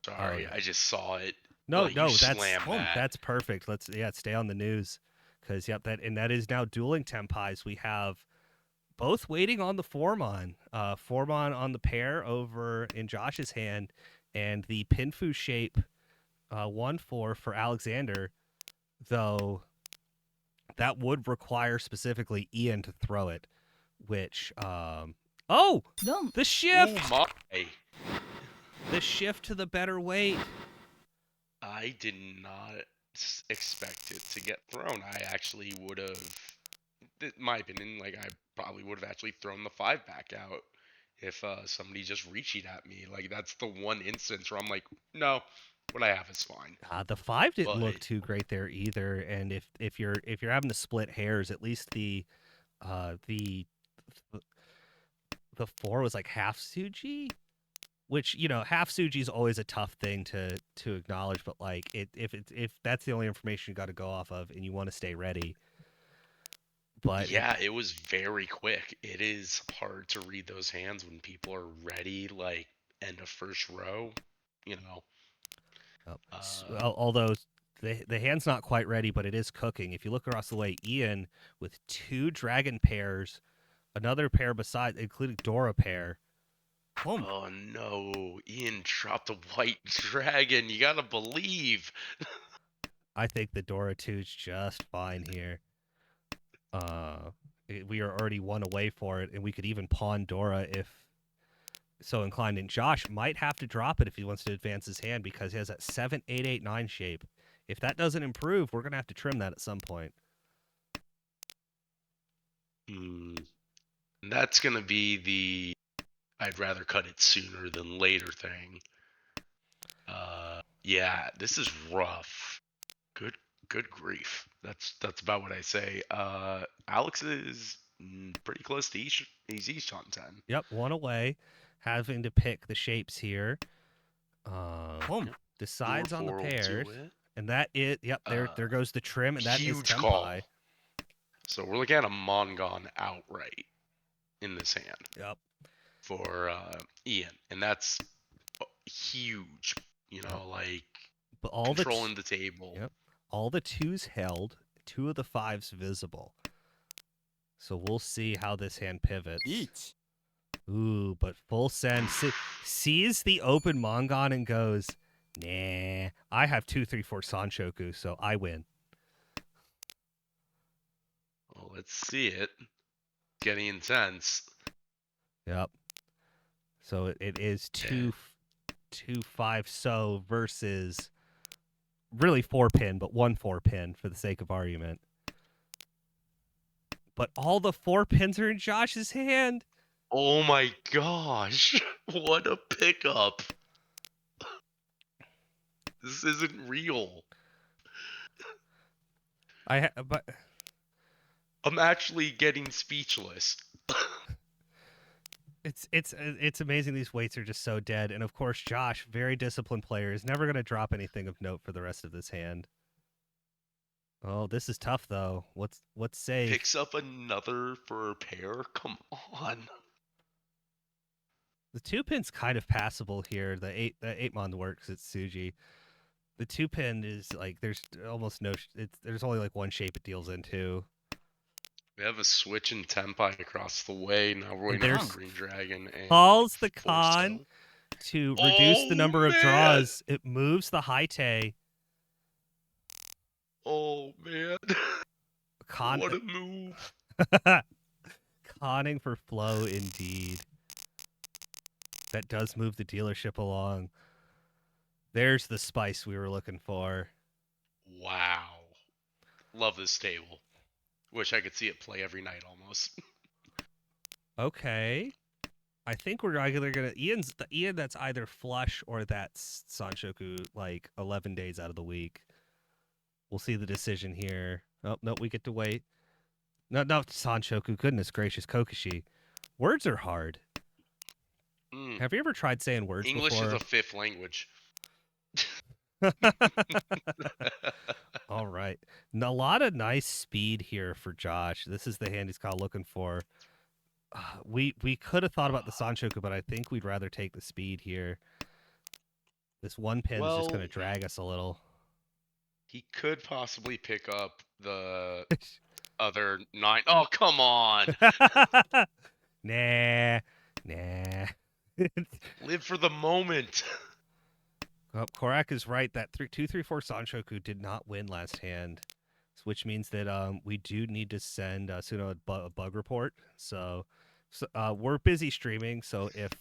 Sorry, yeah. I just saw it. No, that's perfect. Let's stay on the news because that is now dueling Tempais. We have both waiting on the Formon. Formon on the pair over in Josh's hand, and the Pinfu shape 1-4 for Alexander, though that would require specifically Ian to throw it, which the shift! Oh my. The shift to the better weight. I did not expect it to get thrown. I actually would have, in my opinion, like I probably would have actually thrown the 5 back out if somebody just reached at me. Like that's the one instance where I'm like, no, what I have is fine. The 5 didn't look too great there either. And if you're having to split hairs, at least the 4 was like half Suji, which half Suji is always a tough thing to acknowledge. But like if that's the only information you got to go off of, and you want to stay ready. But yeah, it was very quick. It is hard to read those hands when people are ready, like end of first row. Although the hand's not quite ready, but it is cooking. If you look across the way, Ian with 2 dragon pairs, another pair beside, including Dora pair. Oh no, Ian dropped a white dragon. You gotta believe. I think the Dora 2 is just fine here. We are already 1 away for it, and we could even pawn Dora if so inclined. And Josh might have to drop it if he wants to advance his hand because he has that 7-8-8-9 shape. If that doesn't improve, we're gonna have to trim that at some point. That's gonna be the I'd rather cut it sooner than later thing. Yeah, this is rough. Good grief. That's about what I say. Alex is pretty close to he's each on 10. Yep, 1 away, having to pick the shapes here. Decides on the pairs, and that is there goes the trim, and that is huge call. So we're looking at a Mongon outright in this hand. Yep. For Ian, and that's huge. Like but all controlling the table. Yep. All the 2s held, 2 of the 5s visible. So we'll see how this hand pivots. Ooh, but full send sees the open Mongon and goes, nah. I have 2-3-4 Sanshoku, so I win. Well, let's see it. Getting intense. Yep. So it is 2-5 so versus really 4-pin, but 1 4-pin for the sake of argument. But all the 4 pins are in Josh's hand. Oh my gosh. What a pickup. This isn't real. But I'm actually getting speechless. It's amazing these weights are just so dead. And of course, Josh, very disciplined player, is never going to drop anything of note for the rest of this hand. Oh, this is tough though. What's safe? Picks up another for a pair. Come on. The 2-pin's kind of passable here. The 8-mon works at Suji. The 2-pin is like there's almost no. There's only like one shape it deals into. We have a switch in Tempai across the way. Now we're And waiting there's for Green Dragon and calls the Force con Toe. to reduce the number of man. draws. It moves the Haite. Oh man. Con What a move. conning for flow indeed. That does move the dealership along. There's the spice we were looking for. Wow. Love this table. Wish I could see it play every night almost. Okay. I think we're either gonna Ian that's either flush or that's Sanshoku like 11 days out of the week. We'll see the decision here. Oh no, we get to wait. No, Sanshoku. Goodness gracious, Kokushi. Words are hard. Have you ever tried saying words English before? is a fifth language. All right. A lot of nice speed here for Josh. This is the hand he's kind of looking for. We could have thought about the Sanshoku, but I think we'd rather take the speed here. This one pin's just going to drag us a little. He could possibly pick up the other 9. Oh, come on. Nah. Live for the moment. Well, Korak is right. That 2-3-4 Sanshoku did not win last hand, which means that we do need to send Suno a bug report. So we're busy streaming. So if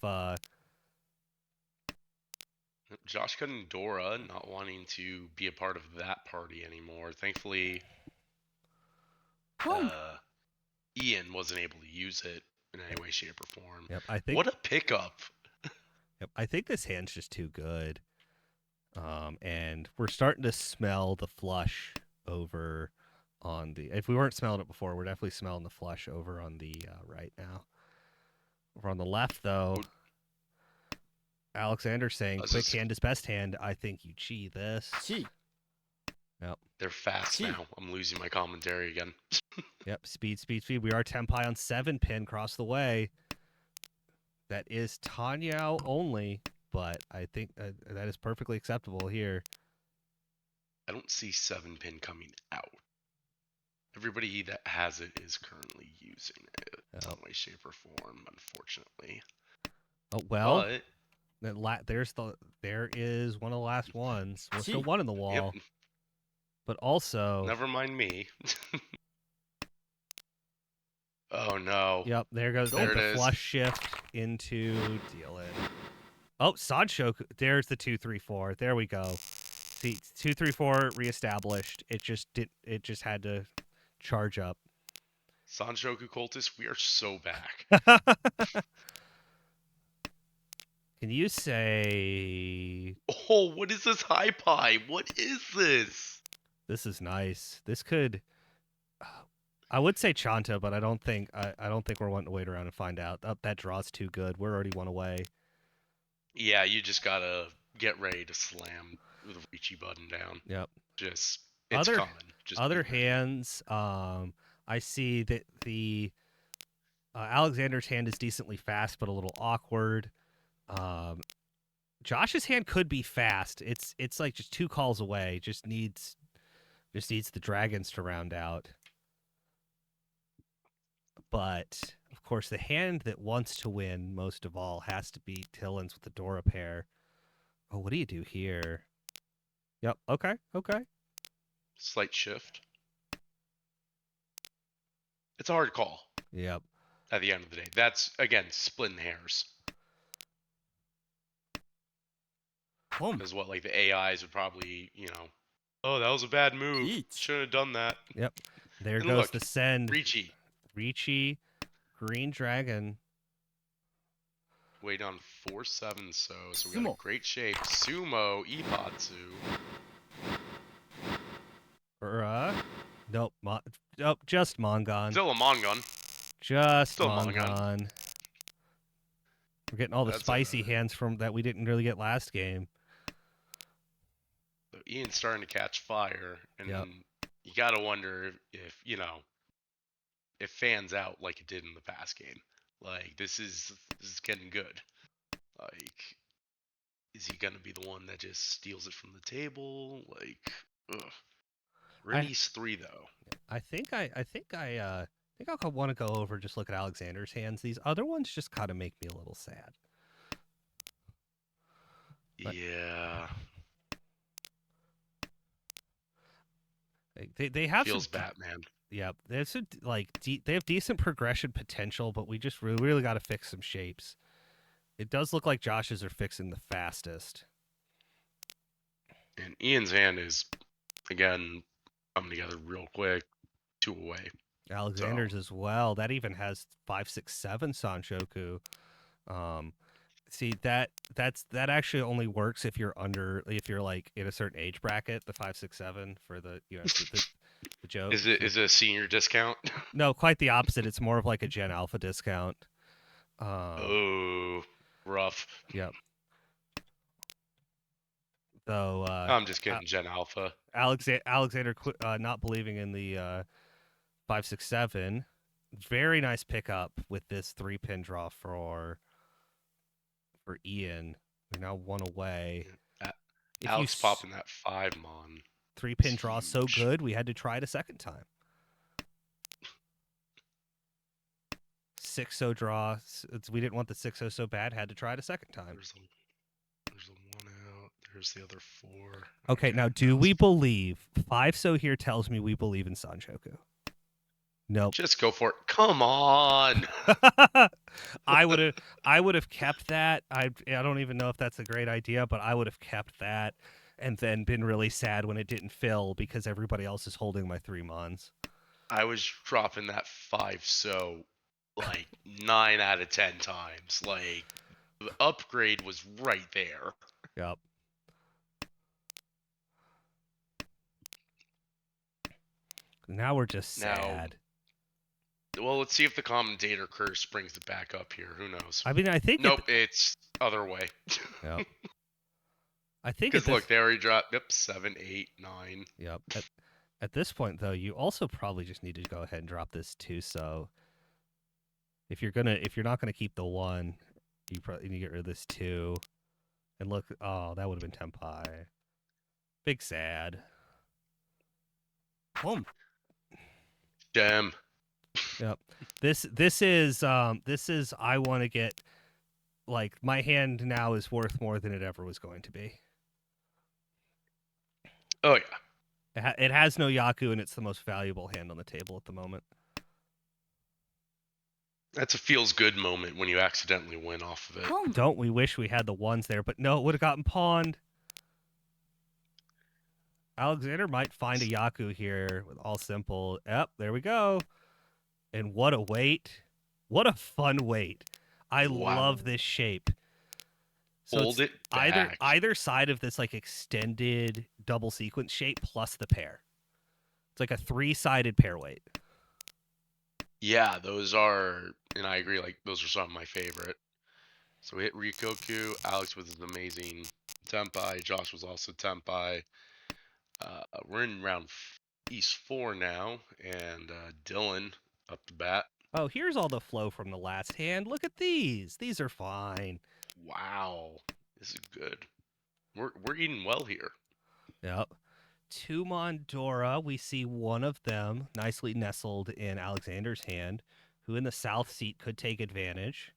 Josh cutting Dora, not wanting to be a part of that party anymore. Thankfully, Ian wasn't able to use it in any way, shape, or form. Yep, I think. What a pickup! Yep, I think this hand's just too good. And we're starting to smell the flush over on the. If we weren't smelling it before, we're definitely smelling the flush over on the right now. Over on the left, though, Alexander saying quick hand is best hand. I think you chi this. Chi. Yep. They're fast now. I'm losing my commentary again. Yep, speed. We are Tempai on 7-pin cross the way. That is Tanyao only, but I think that is perfectly acceptable here. I don't see 7-pin coming out. Everybody that has it is currently using it in some way, shape, or form, unfortunately. Oh well. But there is one of the last ones. We're still one in the wall. Yep. But also, never mind me. Oh no. Yep, there goes the flush shift into deal in. Oh, Sanshoku. There's the 2-3-4. There we go. See, 2-3-4 reestablished. It just had to charge up. Sanshoku Cultist, we are so back. Can you say? Oh, what is this high pie? What is this? This is nice. This could. I would say Chanta, but I don't think we're wanting to wait around and find out. Oh, that draw's too good. We're already one away. Yeah, you just gotta get ready to slam the Ricci button down. Yep. It's coming. Just other hands. I see that the Alexander's hand is decently fast, but a little awkward. Josh's hand could be fast. It's like just 2 calls away. Just needs the dragons to round out. But of course, the hand that wants to win most of all has to be Tillins with the Dora pair. Oh, what do you do here? Yep. Okay. Slight shift. It's a hard call. Yep. At the end of the day, that's again splitting hairs. Is what like the AIs would probably, oh, that was a bad move. Shouldn't have done that. Yep. There and goes the send. Ricci. Green Dragon. Wait on 4-7, so we got a great shape. Sumo, Ipatsu. Nope. Just Mongon. Still a Mongon. Just Mongon. We're getting all the That's spicy hands from that we didn't really get last game. So Ian's starting to catch fire, and Yep. you gotta wonder if it fans out like it did in the past game. Like this is getting good. Like, is he gonna be the one that just steals it from the table? Like, ugh. Rennie's 3 though. I think I'll want to go over just look at Alexander's hands. These other ones just kind of make me a little sad. But Yeah. They have Feels some, Batman. yeah. There's some, they have decent progression potential, but we just really got to fix some shapes. It does look like Josh's are fixing the fastest. And Ian's hand is again coming together real quick. 2 away. Alexander's as well. That even has 567 Sanshoku. See that actually only works if you're like in a certain age bracket, the 567 for the the joke. Is it a senior discount? No, quite the opposite. It's more of like a Gen Alpha discount. Oh, rough. Yep. Though I'm just kidding, Gen Alpha. Alexander not believing in the 567. Very nice pickup with this 3-pin draw for Ian. We're now 1 away. Alex popping that 5 mon. 3-pin draw so good, we had to try it a second time. 6-0 draw. We didn't want the 6-0 so bad. Had to try it a second time. There's a 1 out. There's the other 4. Okay, now do we believe 5-0 here tells me we believe in Sanshoku? Nope. Just go for it. Come on. I would have kept that. I don't even know if that's a great idea, but I would have kept that and then been really sad when it didn't fill because everybody else is holding my 3 mons. I was dropping that 5 so like 9 out of 10 times. Like the upgrade was right there. Yep. Now we're just sad. Well, let's see if the commentator curse brings it back up here. Who knows? I mean, I think nope, it's other way. Yep. I think because look, they already dropped. Yep, 7, 8, 9. Yep. At this point, though, you also probably just need to go ahead and drop this 2. So if you're not gonna keep the 1, you probably need to get rid of this 2. And look, oh, that would have been Tenpai. Big sad. Boom. Gem. Yep. This is I want to get, like, my hand now is worth more than it ever was going to be. Oh yeah. It has no Yaku, and it's the most valuable hand on the table at the moment. That's a feels good moment when you accidentally win off of it. Don't we wish we had the 1s there, but no, it would have gotten pawned. Alexander might find a Yaku here with all simple. Yep, there we go. And what a weight. What a fun weight. I love this shape. So Hold it back. Either side of this like extended double sequence shape plus the pair. It's like a 3-sided pair weight. Yeah, those are, and I agree, like those are some of my favorite. So we hit Rikoku, Alex with his amazing Tenpai, Josh was also Tenpai. We're in round East 4 now, and Dylan up the bat. Oh, here's all the flow from the last hand. Look at these. These are fine. Wow, this is good. We're eating well here. Yep. 2 Mondora. We see one of them nicely nestled in Alexander's hand, who in the south seat could take advantage.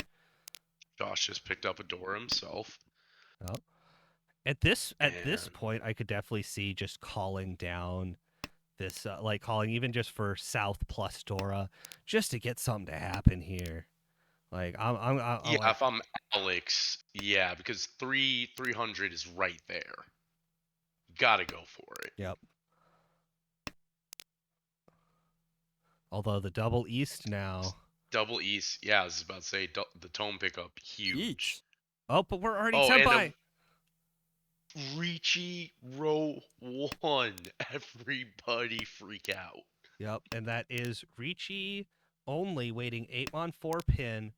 Josh just picked up a Dora himself. Yep. At this point, I could definitely see just calling down this, like calling even just for South plus Dora, just to get something to happen here. Like if I'm Alex, yeah, because 300 is right there. Gotta go for it. Yep. Although the double East now. Double East, yeah, I was about to say the tone pickup, huge. Oh, but we're already Tenpai. Ricci row 1. Everybody freak out. Yep, and that is Ricci only waiting 8 on 4 pin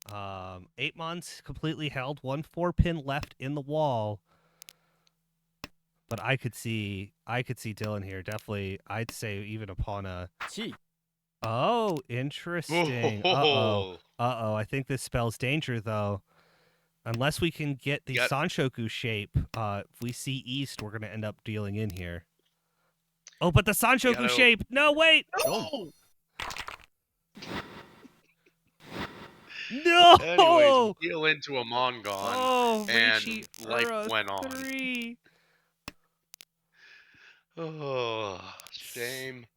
Eightmon's completely held. 1 4-pin left in the wall. But I could see Dylan here. Definitely, I'd say even upon a. Chi. Oh, interesting. Oh, I think this spells danger though. Unless we can get the Got- Sanshoku shape, if we see east, we're gonna end up dealing in here. Oh, but the Sanshoku gotta- shape. No, wait. No! No. Anyways, we deal into a Mongon, Oh, and Ricci life Ura went on. 3. Oh, shame.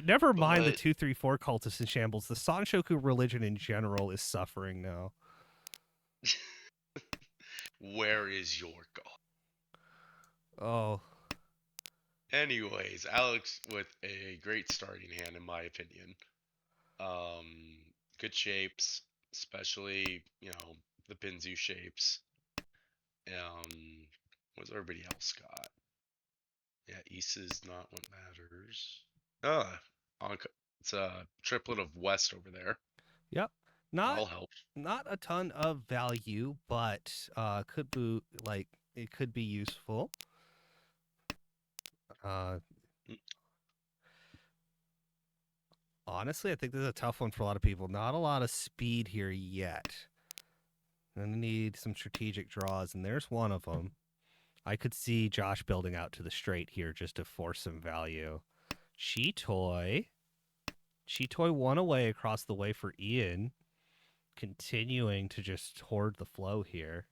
Never mind the But 2-3-4 cultists in shambles. The Sanshoku religion in general is suffering now. where is your god? Oh, Anyways, Alex with a great starting hand, in my opinion. Good shapes, especially the Pinzu shapes. What's everybody else got? Yeah, East is not what matters. It's a triplet of West over there. yep. That'll help. Not a ton of value, but could be it could be useful. Honestly, I think this is a tough one for a lot of people. Not a lot of speed here yet. I'm gonna need some strategic draws, and there's one of them. I could see Josh building out to the straight here just to force some value. Cheetoy 1 away across the way for Ian. Continuing to just hoard the flow here.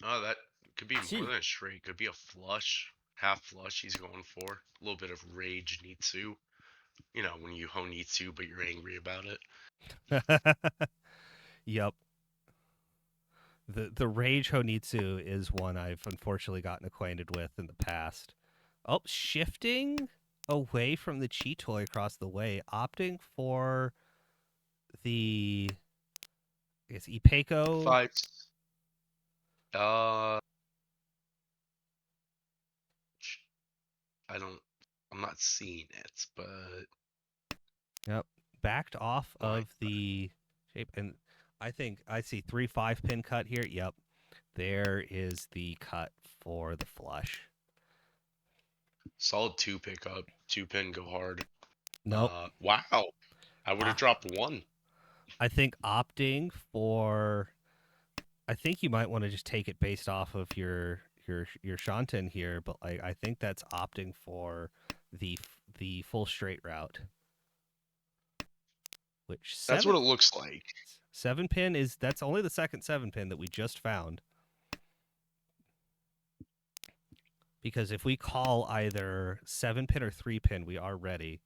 Oh, that could be Gee. more than a straight. Could be a flush, half flush. He's going for a little bit of rage Nitsu. When you hone Nitsu, but you're angry about it. Yep. The Rage Honitsu is one I've unfortunately gotten acquainted with in the past. Oh, shifting away from the Cheetoy across the way, opting for the I guess Ipeco. 5. I don't. I'm not seeing it, but Yep. Backed off of the shape, and I think I see 3 5-pin cut here. Yep. There is the cut for the flush. solid 2 pickup, 2-pin go hard. Nope. Wow. I would have dropped 1. I think opting for. I think you might want to just take it based off of your Shanten here, but I think that's opting for the full straight route. Which That's what it looks like. 7-pin that's only the second 7-pin that we just found. Because if we call either 7-pin or 3-pin, we are ready.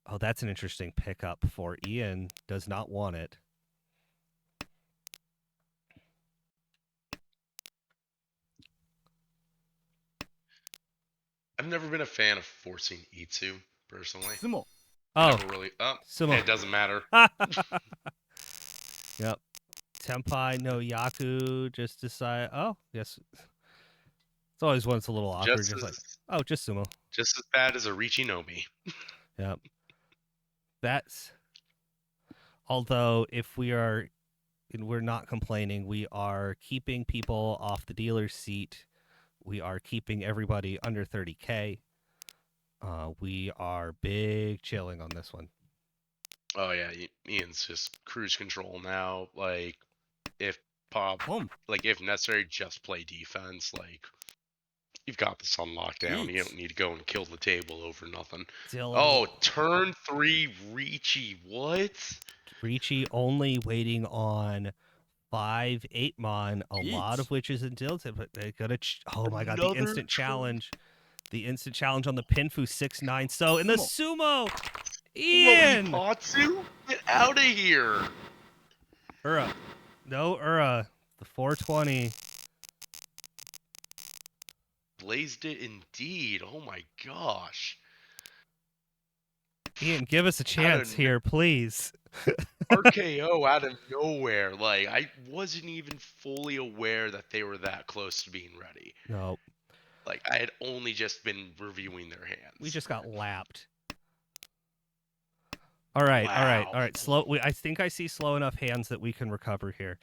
Oh, that's an interesting pickup for Ian. Does not want it. I've never been a fan of forcing Itsu, personally. Sumo. Oh, Never really. Sumo. It doesn't matter. Yep. Tenpai no Yaku just decide. Oh, yes. It's always when it's a little awkward. Just like, oh, just Sumo. Just as bad as a Richinomi. Yep. That's. Although, if we're not complaining, we are keeping people off the dealer's seat. We are keeping everybody under 30K. We are big chilling on this one. Oh yeah, Ian's just cruise control now. Like, if necessary, just play defense. Like, you've got this on lockdown. You don't need to go and kill the table over nothing. Dylan. Oh, turn 3 Ricci. What? Ricci only waiting on 5-8mon, a lot of which is in Dylan, but they gotta. Oh my god, the instant challenge. The instant challenge on the Pinfu 6-9. So in the Sumo, Ian! Hatsu? Get out of here! Ura. No, Ura. The 420. Blazed it indeed. Oh my gosh. Ian, give us a chance here, please. RKO out of nowhere. Like, I wasn't even fully aware that they were that close to being ready. No. Like, I had only just been reviewing their hands. We just got lapped. All right, all right, Wow. all right. Slow. I think I see slow enough hands that we can recover here.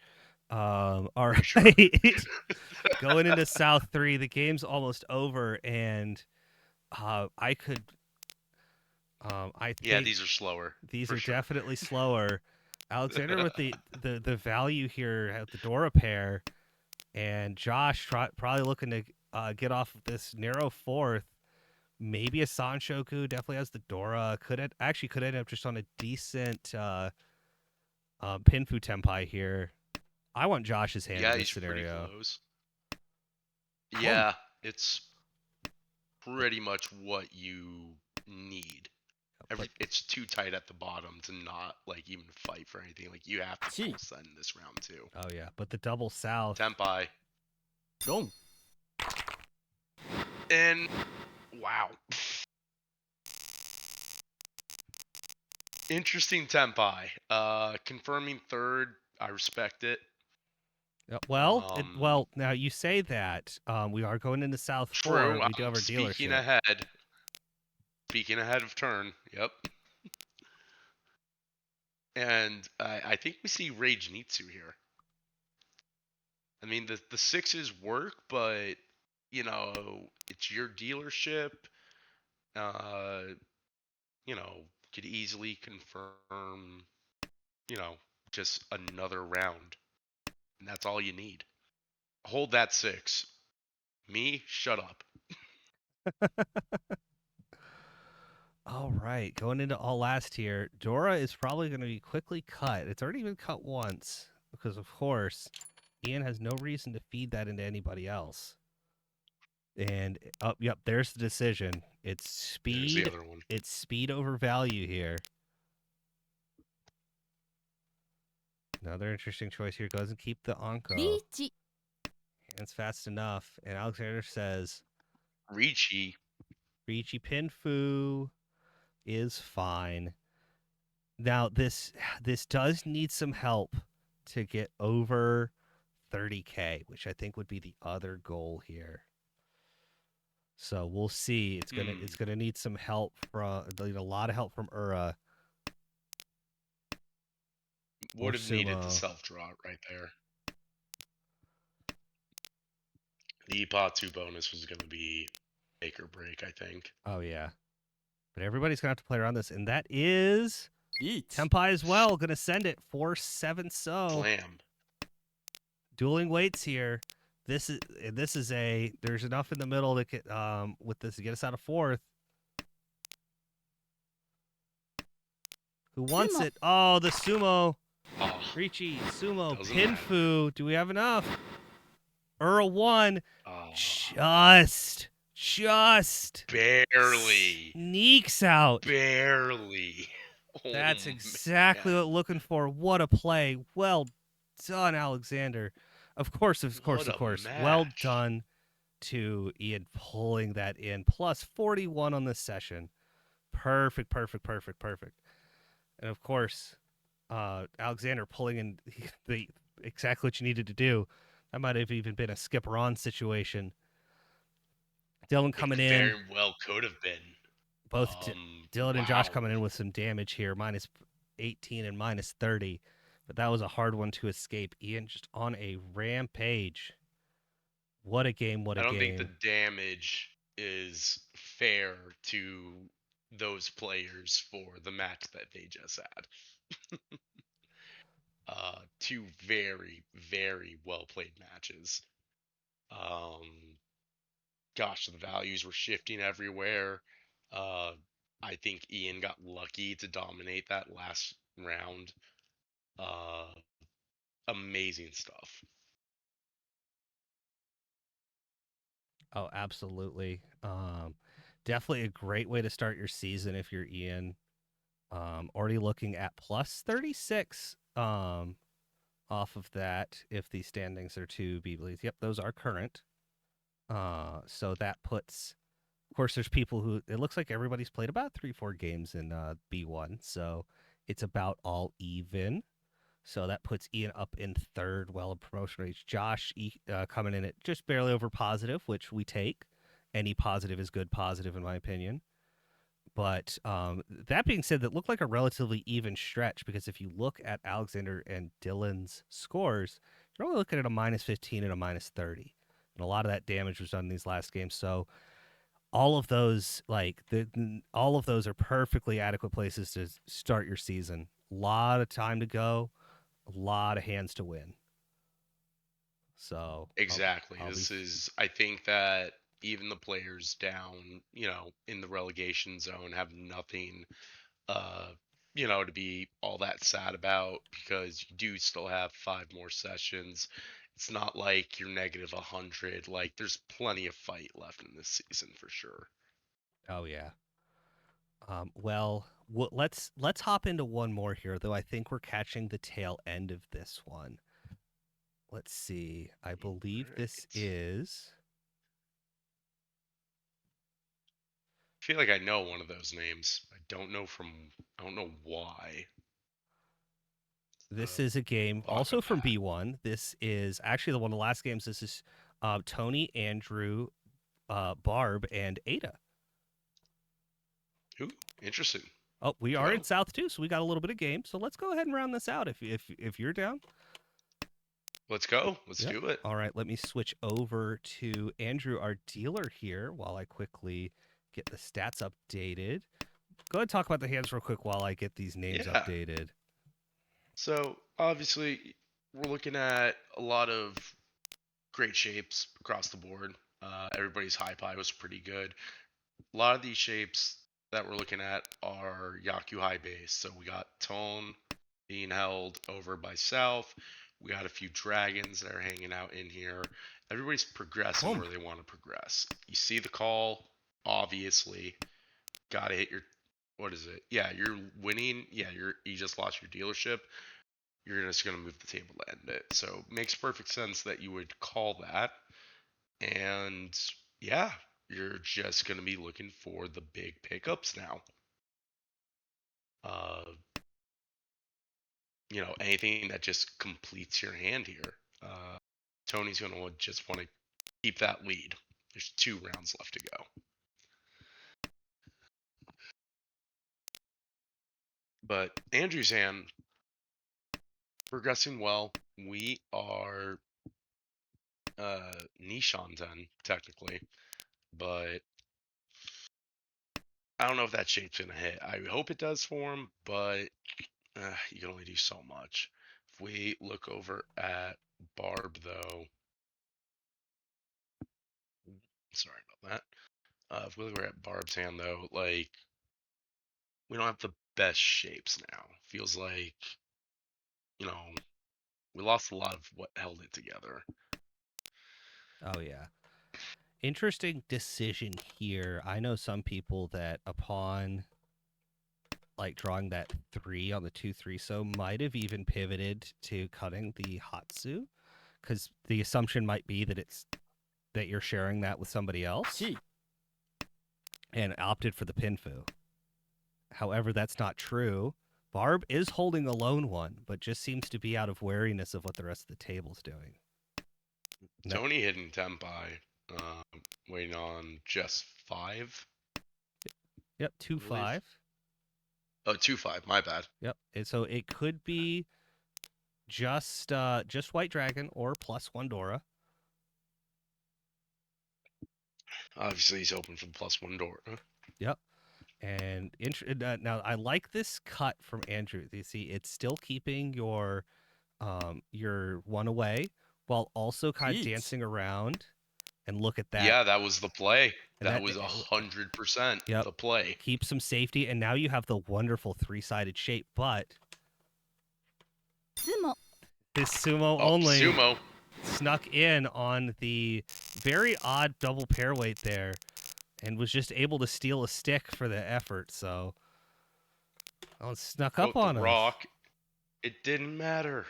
All Are you right. sure? Going into South 3, the game's almost over, and I could. I Yeah, think these are slower these for are sure. definitely slower. Alexander with the value here at the Dora pair, and Josh probably looking to get off of this narrow fourth. Maybe a Sanshoku definitely has the Dora. Could end up just on a decent Pinfu Tenpai here. I want Josh's hand in Yeah, this he's pretty scenario. close. One. Yeah, it's pretty much what you need. But It's too tight at the bottom to not like even fight for anything. Like you have to Chi. full send this round too. oh yeah, but the double south. Tenpai Long. and wow, interesting Tenpai. Confirming third. I respect it. Well, now you say that we are going into South True. 4. We do I'm have our speaking dealership. ahead. Speaking ahead of turn. Yep. And I think we see Rage Nitsu here. I mean, the sixes work, but you know, it's your dealership. Uh, you know, could easily confirm, you know, just another round, and that's all you need. Hold that six. Me, shut up. All right, going into all last here, Dora is probably going to be quickly cut. It's already been cut once because, of course, Ian has no reason to feed that into anybody else. And yep, there's the decision. It's There's the speed. other one. It's speed over value here. Another interesting choice here. Goes and keep the Anko. リーチ Hands fast enough. And Alexander says, Ricci. Riichi Pinfu is fine. Now this does need some help to get over 30K, which I think would be the other goal here. So we'll see. It's gonna need some help from a lot of help from Ura. Would have needed the Sumo. self draw right there. The Ipatu bonus was going to be make or break, I think. Oh yeah. But everybody's gonna have to play around this, and that is 1. Tenpai as well. Gonna send it 4-7 so. Slam. Dueling weights here. This is a there's enough in the middle to get with this to get us out of fourth. Who wants Sumo. it? Oh, the sumo. Oh, Ricci, sumo, Doesn't matter. Pinfu. Do we have enough? Ura one. oh, Just barely. sneaks out. Barely. Oh, That's exactly man. what we're looking for. What a play. Well done, Alexander. Of course. What a Well match. done to Ian pulling that in. Plus 41 on this session. Perfect. And of course, Alexander pulling in the exactly what you needed to do. That might have even been a skip Ron situation. Dylan coming It in. very well could have been. Both Dylan and Josh wow. coming in with some damage here, minus 18 and minus 30. But that was a hard one to escape. Ian just on a rampage. What a game, what a I don't game. think the damage is fair to those players for the match that they just had. Two very, very well played matches. Gosh, the values were shifting everywhere. Uh, I think Ian got lucky to dominate that last round. Uh, Amazing stuff. Oh, absolutely. Definitely a great way to start your season if you're Ian. Already looking at plus 36 off of that if the standings are to be believed. Yep, those are current. So that puts, of course, there's people who, it looks like everybody's played about 3-4 games in B1. So it's about all even. So that puts Ian up in third, well in promotion rates. Josh coming in at just barely over positive, which we take. Any positive is good positive, in my opinion. But that being said, that looked like a relatively even stretch because if you look at Alexander and Dylan's scores, you're only looking at a -15 and a -30. And a lot of that damage was done in these last games. So all of those, all of those are perfectly adequate places to start your season. A lot of time to go, a lot of hands to win. So Exactly. I'll be I think that even the players down, in the relegation zone have nothing, uh, to be all that sad about because you do still have 5 more sessions. It's not like you're negative 100. Like, there's plenty of fight left in this season for sure. Oh yeah. Well, let's hop into one more here, though. I think we're catching the tail end of this one. Let's see. I believe this Right. is. I feel like I know one of those names. I don't know why. This is a game Baka also from Pat. B1. This is actually one of the last games. This is Tony, Andrew, Barb, and Ada. Ooh, interesting. Oh, we are Well, in South too, so we got a little bit of game. So let's go ahead and round this out if you're down. let's go. Let's Yep. do it. All right, let me switch over to Andrew, our dealer here, while I quickly get the stats updated. Go ahead and talk about the hands real quick while I get these names Yeah. updated. So obviously, we're looking at a lot of great shapes across the board. Everybody's high pie was pretty good. A lot of these shapes that we're looking at are Yaku high base. So we got Tone being held over by South. We got a few dragons that are hanging out in here. Everybody's progressing where they want to progress. You see the call, obviously. Gotta hit your, what is it? Yeah, you're winning. Yeah, you just lost your dealership. You're just gonna move the table to end it. So makes perfect sense that you would call that. And yeah, you're just going to be looking for the big pickups now. Uh, anything that just completes your hand here. Tony's going to just want to keep that lead. There's 2 rounds left to go. But Andrew's hand progressing well. We are Nishan 10 technically, but I don't know if that shape's gonna hit. I hope it does for him, but you can only do so much. If we look over at Barb, though, sorry about that. If we look over at Barb's hand, though, like we don't have the best shapes now. Feels like we lost a lot of what held it together. Oh yeah. Interesting decision here. I know some people that upon drawing that 3 on the 2-3 so might have even pivoted to cutting the Hatsu because the assumption might be that you're sharing that with somebody else and opted for the Pinfu. However, that's not true. Barb is holding a lone one, but just seems to be out of wariness of what the rest of the table's doing. Tony hidden Tempai, waiting on just 5. Yep, 2-5. Oh, 2-5. My bad. Yep. And so it could be just White Dragon or +1 Dora. Obviously, he's hoping for the +1 Dora. Yep. And now I like this cut from Andrew. You see, it's still keeping your one away while also kind of dancing around. And look at that. Yeah, that was the play. And that was 100% the play. Keep some safety, and now you have the wonderful 3-sided shape, but his sumo only Sumo snuck in on the very odd double pair weight there and was just able to steal a stick for the effort, so it snuck up on us. Rock. It didn't matter.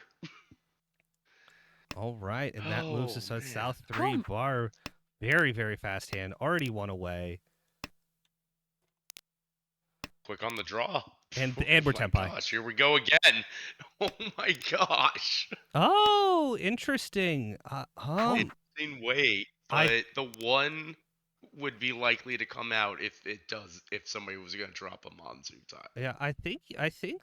All right, and that moves us on man. South 3. Bar, very, very fast hand, already 1 away. Quick on the draw. And we're Tempai. Gosh, here we go again. Oh my gosh. Oh, interesting. Interesting weight, but the one would be likely to come out if somebody was going to drop a Monzu tile. Yeah, I think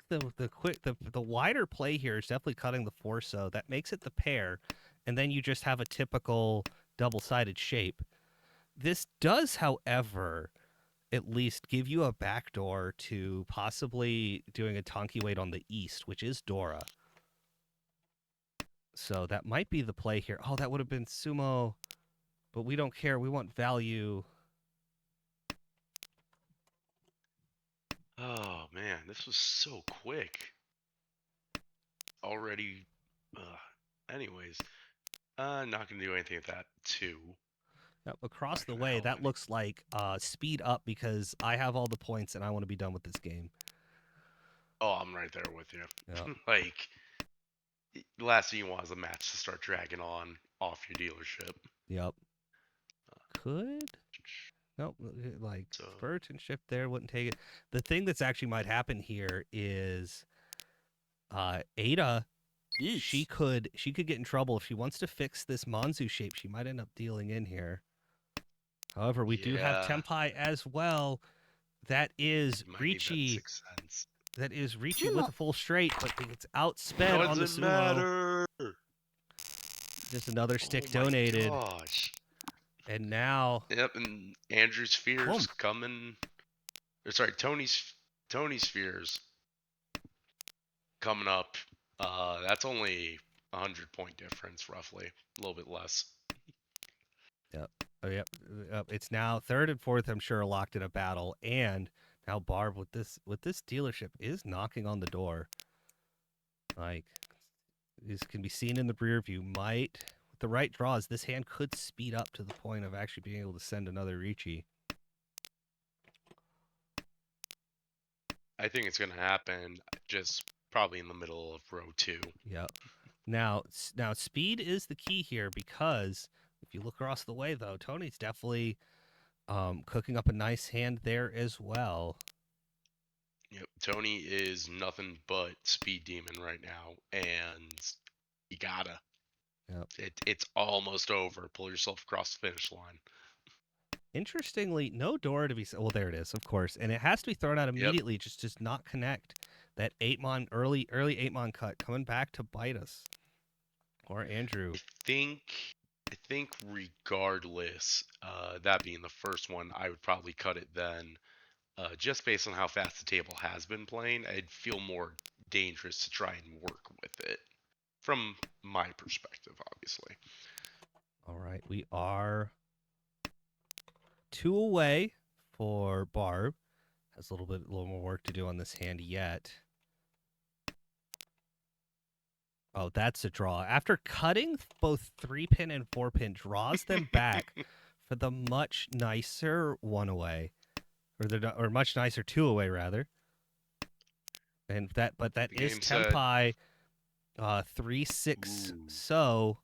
the wider play here is definitely cutting the Forso. That makes it the pair, and then you just have a typical double-sided shape. This does, however, at least give you a backdoor to possibly doing a Tonki weight on the east, which is Dora. So that might be the play here. Oh, that would have been Sumo, but we don't care. We want value. Oh man, this was so quick. Already. Anyways, not gonna do anything with that too. Yep, across Not the gonna way, help that any. looks like speed up because I have all the points and I want to be done with this game. Oh, I'm right there with you. Yep. Like, the last thing you want is a match to start dragging on off your dealership. Yep. Could. Nope. Like So Burton shift there wouldn't take it. The thing that's actually might happen here is Ada. She could get in trouble if she wants to fix this Monzu shape. She might end up dealing in here. However, we do have yeah, Tempai as well. That is you might need that Ricci. 6 cents. That is Ricci with a full straight, but it's outsped on the Doesn't sumo. matter. Just another stick Oh my donated. gosh. And now. Yep, and Andrew's Fears coming. Or sorry, Tony's Fears coming up. That's only 100-point difference, roughly, a little bit less. Yep. Oh, yep. It's now third and fourth. I'm sure locked in a battle, and now Barb with this dealership is knocking on the door. Like this can be seen in the rear view. Might with the right draws, this hand could speed up to the point of actually being able to send another Ricci. I think it's going to happen just probably in the middle of row 2. Yep. Now speed is the key here because if you look across the way, though, Tony's definitely cooking up a nice hand there as well. Yep, Tony is nothing but speed demon right now, and you gotta. Yep. It's almost over. Pull yourself across the finish line. Interestingly, no Dora to be. Well, there it is, of course, and it has to be thrown out immediately. Yep. Just does not connect. That 8-mon early 8-mon cut coming back to bite us. Or Andrew. I think regardless, that being the first one, I would probably cut it then. Just based on how fast the table has been playing, I'd feel more dangerous to try and work with it. From my perspective, obviously. All right, we are 2 away for Barb. Has a little more work to do on this hand yet. Oh, that's a draw. After cutting both 3-pin and 4-pin, draws them back for the much nicer 1 away, or much nicer 2 away rather. And that is Tempai 3-6. So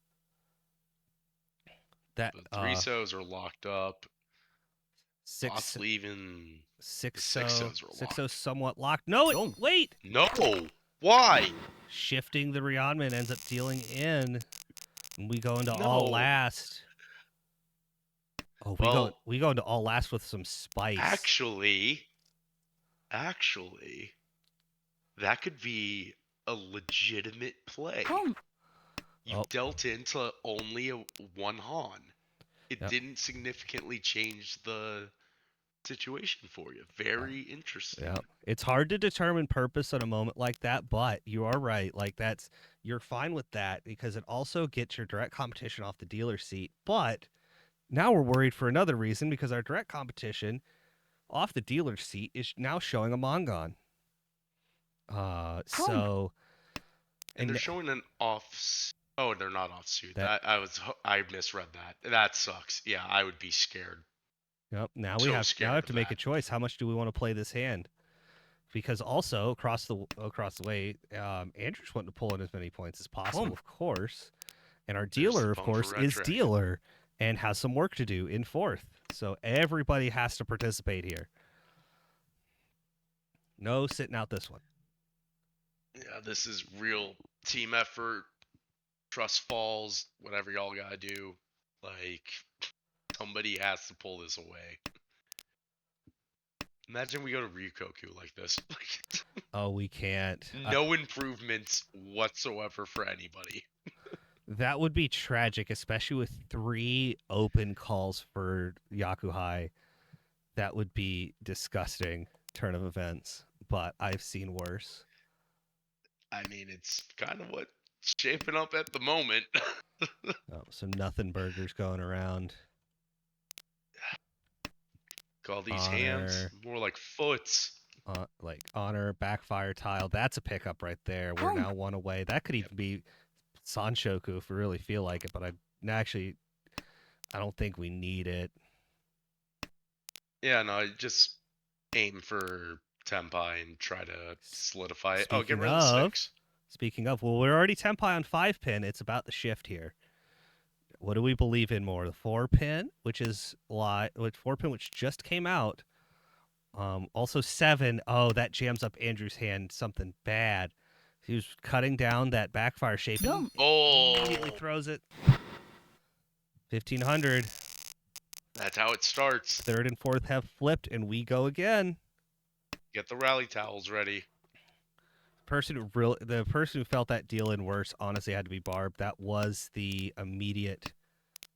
that the 3-sos are locked up. Possibly even 6-sos are locked. 6-sos somewhat locked. No, wait. No. Why? Shifting the Ryanman ends up dealing in. And we go into all last. Oh, we go into all last with some spice. Actually, that could be a legitimate play. You dealt into only a 1 Han. It didn't significantly change the situation for you. Very interesting. Yeah. It's hard to determine purpose on a moment like that, but you are right. Like you're fine with that because it also gets your direct competition off the dealer seat. But now we're worried for another reason because our direct competition off the dealer seat is now showing a Mongon. So and they're showing an off. Oh, they're not offsuit. I misread that. That sucks. Yeah, I would be scared. Yep. Now we have to make a choice. How much do we want to play this hand? Because also across the way, Andrew's wanting to pull in as many points as possible, of course, and our dealer, of course, is dealer and has some work to do in fourth. So everybody has to participate here. No sitting out this one. Yeah, this is real team effort. Trust falls. Whatever y'all gotta do. Like somebody has to pull this away. Imagine we go to Ryukoku like this. Oh, we can't. No improvements whatsoever for anybody. That would be tragic, especially with 3 open calls for Yakuhai. That would be disgusting turn of events, but I've seen worse. I mean, it's kind of what's shaping up at the moment. Some nothing burgers going around. Call these Honor. hands more like foots. Like honor, backfire tile. That's a pickup right there. We're now 1 away. That could even be Sanshoku if we really feel like it, but I don't think we need it. Yeah, no, just aim for Tempai and try to solidify it. Get rid of the 6. Speaking of, well, we're already Tempai on 5 pin. It's about the shift here. What do we believe in more? The 4 pin, which is 4 pin, which just came out. Also 7. Oh, that jams up Andrew's hand. Something bad. He was cutting down that backfire shape and immediately throws it. 1500. That's how it starts. 3rd and 4th have flipped, and we go again. Get the rally towels ready. The person who felt that deal in worse, honestly, had to be Barb. That was the immediate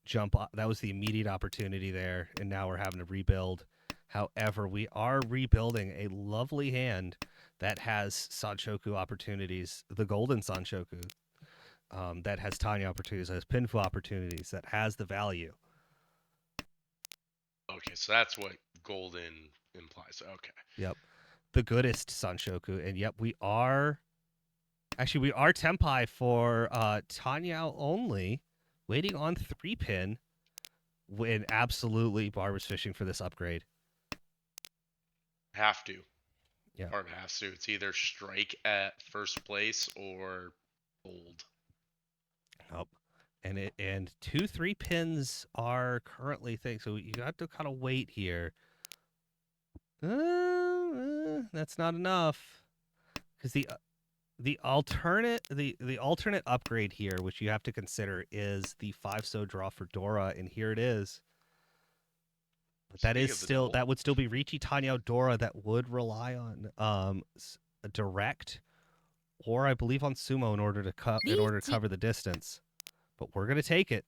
jump. That was the immediate opportunity there, and now we're having to rebuild. However, we are rebuilding a lovely hand that has Sanshoku opportunities, the golden Sanshoku, that has Tanya opportunities, that has Pinfu opportunities, that has the value. Okay, so that's what golden implies. Okay. Yep. The goodest Sanshoku, and yep, we are Tempai for Tanya only, waiting on 3 pin, when absolutely Barber's fishing for this upgrade. Have to. Yeah. Barb has to. It's either strike at first place or gold. Oh. And 2 3 pins are currently things, so you got to kind of wait here. That's not enough, because the alternate upgrade here, which you have to consider, is the 5-so draw for Dora, and here it is. But that would still be Riichi, Tanya, Dora, that would rely on a direct, or I believe on Sumo in order to cover the distance. But we're gonna take it.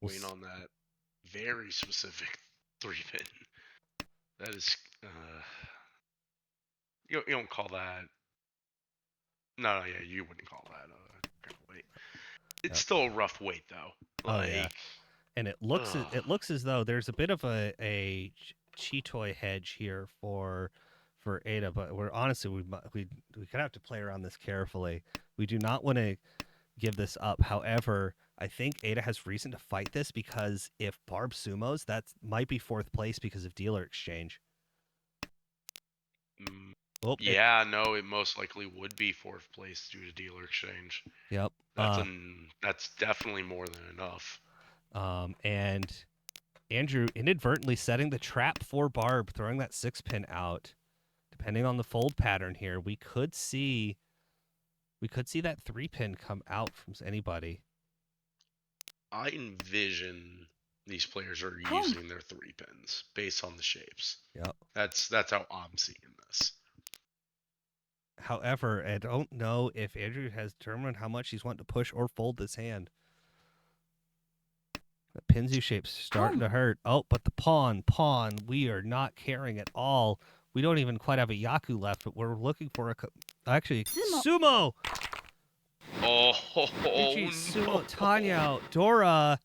Waiting on that very specific 3-pin. That is, you don't call that. No, yeah, you wouldn't call that kind of weight. It's still a rough weight though. Oh yeah. And it looks as though there's a bit of a Chitoi hedge here for Ada, but we're honestly we kind of have to play around this carefully. We do not want to give this up. However, I think Ada has reason to fight this, because if Barb sumos, that might be 4th place because of dealer exchange. It most likely would be 4th place due to dealer exchange. Yep. That's definitely more than enough. And Andrew inadvertently setting the trap for Barb, throwing that 6 pin out. Depending on the fold pattern here, we could see that 3 pin come out from anybody. I envision these players are using their 3 pins based on the shapes. Yep. That's how I'm seeing this. However, I don't know if Andrew has determined how much he's wanting to push or fold this hand. The Pinzu shape's starting to hurt. Oh, but the pawn, we are not caring at all. We don't even quite have a Yaku left, but we're looking for Sumo! Oh, Sumo, Tanya, Dora.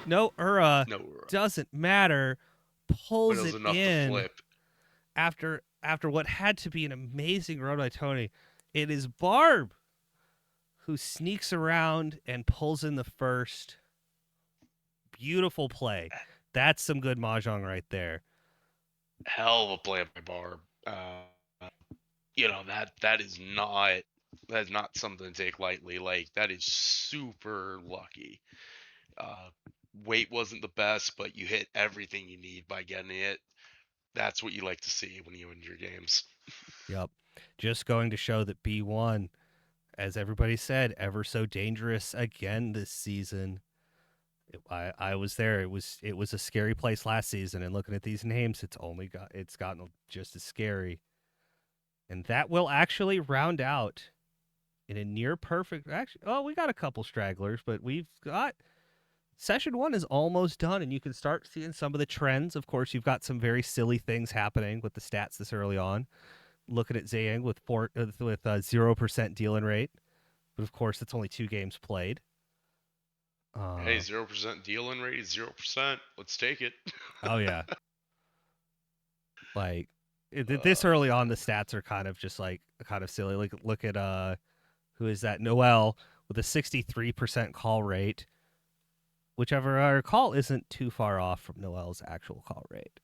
No, Ura. Doesn't matter. Pulls it in. To flip. After what had to be an amazing run by Tony. It is Barb who sneaks around and pulls in the first. Beautiful play. That's some good mahjong right there. Hell of a play by Barb. That is not something to take lightly. Like, that is super lucky. Weight wasn't the best, but you hit everything you need by getting it. That's what you like to see when you win your games. Yep. Just going to show that B1, as everybody said, ever so dangerous again this season. I was there. It was a scary place last season, and looking at these names, it's gotten just as scary. And that will actually round out in a near perfect. Actually, oh, we got a couple stragglers, but we've got session one is almost done, and you can start seeing some of the trends. Of course, you've got some very silly things happening with the stats this early on. Looking at Zhang with 0% dealing rate, but of course, it's only 2 games played. Hey, 0% dealing rate is 0%. Let's take it. Oh yeah, like this Oh early on, the man. stats are kind of just like kind of silly. Like look at who is that? Noel with a 63% call rate, whichever I recall isn't too far off from Noel's actual call rate.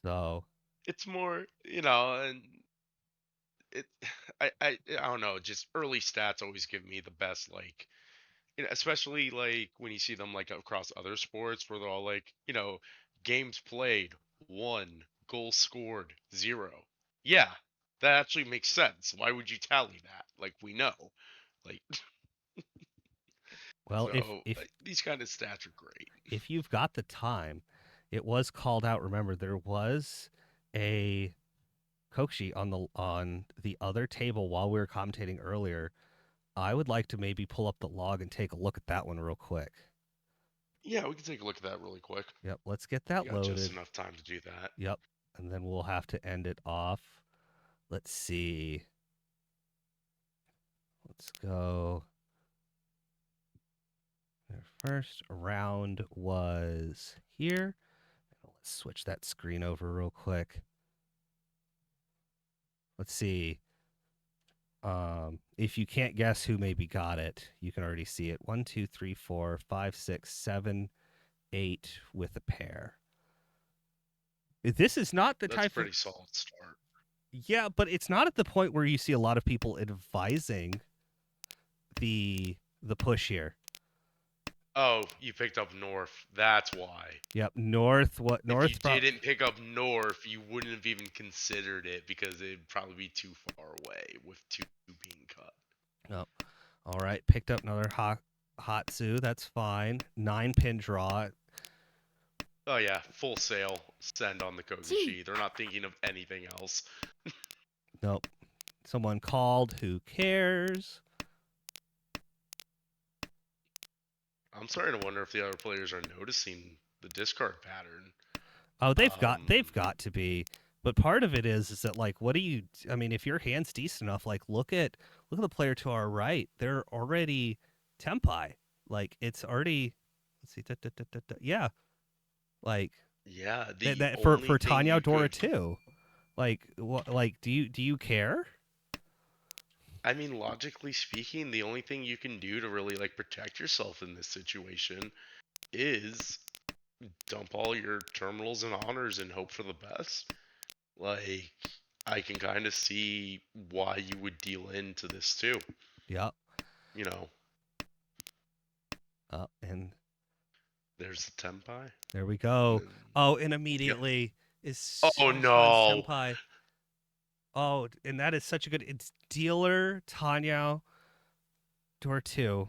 So It's more, and it I don't know, just early stats always give me the best, like, especially like when you see them like across other sports where they're all like, games played, 1, goals scored, 0. Yeah, that actually makes sense. Why would you tally that? Like, we know. Like, well, so like, these kind of stats are great. if you've got the time, it was called out. Remember, there was a Kokushi on the other table while we were commentating earlier. I would like to maybe pull up the log and take a look at that one real quick. Yeah, we can take a look at that really quick. Yep, let's get that We got just loaded. enough time to do that. Yep, and then we'll have to end it off. Let's see. Let's go. Their first round was here. Let's switch that screen over real quick. Let's see. If you can't guess who maybe got it, you can already see it. 1, 2, 3, 4, 5, 6, 7, 8 with a pair. This is not the That's a type of pretty solid start. yeah, but it's not at the point where you see a lot of people advising the push here. Oh, you picked up North. That's why. Yep, North. What If you North? didn't pick up North, you wouldn't have even considered it because it'd probably be too far away with 2 being cut. Oh, all right. Picked up another Hatsu. That's fine. 9-pin draw. Oh yeah, full sail. Send on the Kokushi. They're not thinking of anything else. Nope. Someone called. Who cares? I'm starting to wonder if the other players are noticing the discard pattern. Oh, they've got to be. But part of it is that like, what do you? I mean, if your hand's decent enough, like look at the player to our right. They're already tempai. Like it's already. Let's see. Yeah. Like Yeah, the that only for thing Tanya you Dora could. too. Like what? Like do you care? I mean, logically speaking, the only thing you can do to really like protect yourself in this situation is dump all your terminals and honors and hope for the best. Like, I can kind of see why you would deal into this too. Yep. You know, And there's the Tempai. there we go. Then, Oh, and immediately is oh Sean's no! senpai. Oh, and that is such a good. It's dealer Tanya door 2.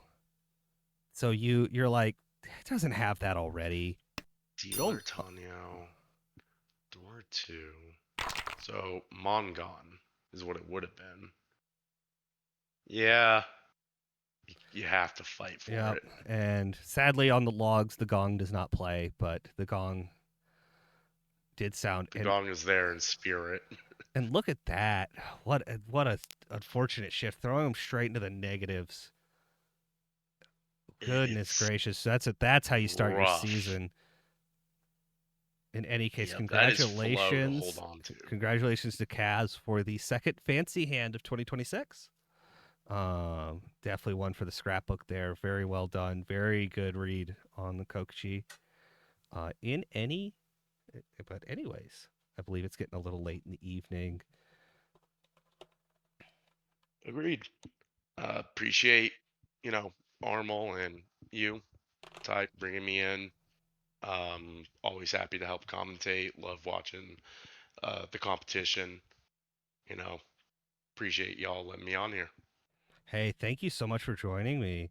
So you're like, it doesn't have that already. Dealer Tanyo. Door 2. So, Mongon is what it would have been. Yeah. You have to fight for Yep. it. And sadly, on the logs, the gong does not play, but the gong did sound. The gong is there in spirit. And look at that! What a unfortunate shift, throwing them straight into the negatives. Goodness gracious, that's how you start your rough. season. In any case, Yep, that is flow to congratulations. hold on to. Congratulations to Kaz for the second fancy hand of 2026. Definitely one for the scrapbook there. Very well done. Very good read on the Kokuchi. But anyways, I believe it's getting a little late in the evening. Agreed. Appreciate, Armal and you, Ty, bringing me in. Always happy to help commentate. Love watching the competition. You know, appreciate y'all letting me on here. Hey, thank you so much for joining me.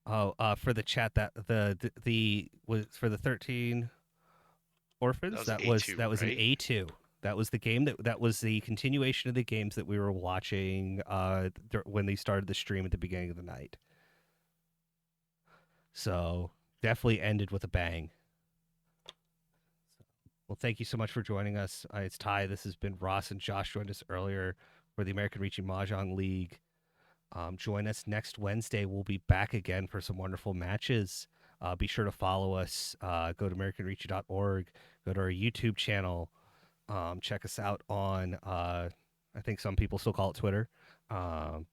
Oh, for the chat, that the was for the 13 orphans. That was A2, that was an right? A2. That was the game that was the continuation of the games that we were watching when they started the stream at the beginning of the night. So definitely ended with a bang. Well, thank you so much for joining us. It's Ty. This has been Ross, and Josh joined us earlier for the American Reaching Mahjong League. Join us next Wednesday. We'll be back again for some wonderful matches. Be sure to follow us. Go to AmericanReaching.org. Go to our YouTube channel. Check us out on, I think some people still call it Twitter. Um,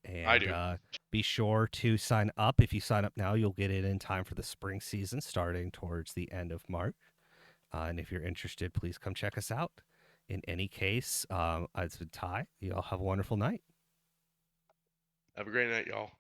I and do. Be sure to sign up. If you sign up now, you'll get it in time for the spring season starting towards the end of March. And if you're interested, please come check us out. In any case, it's been Ty. You all have a wonderful night. Have a great night, y'all.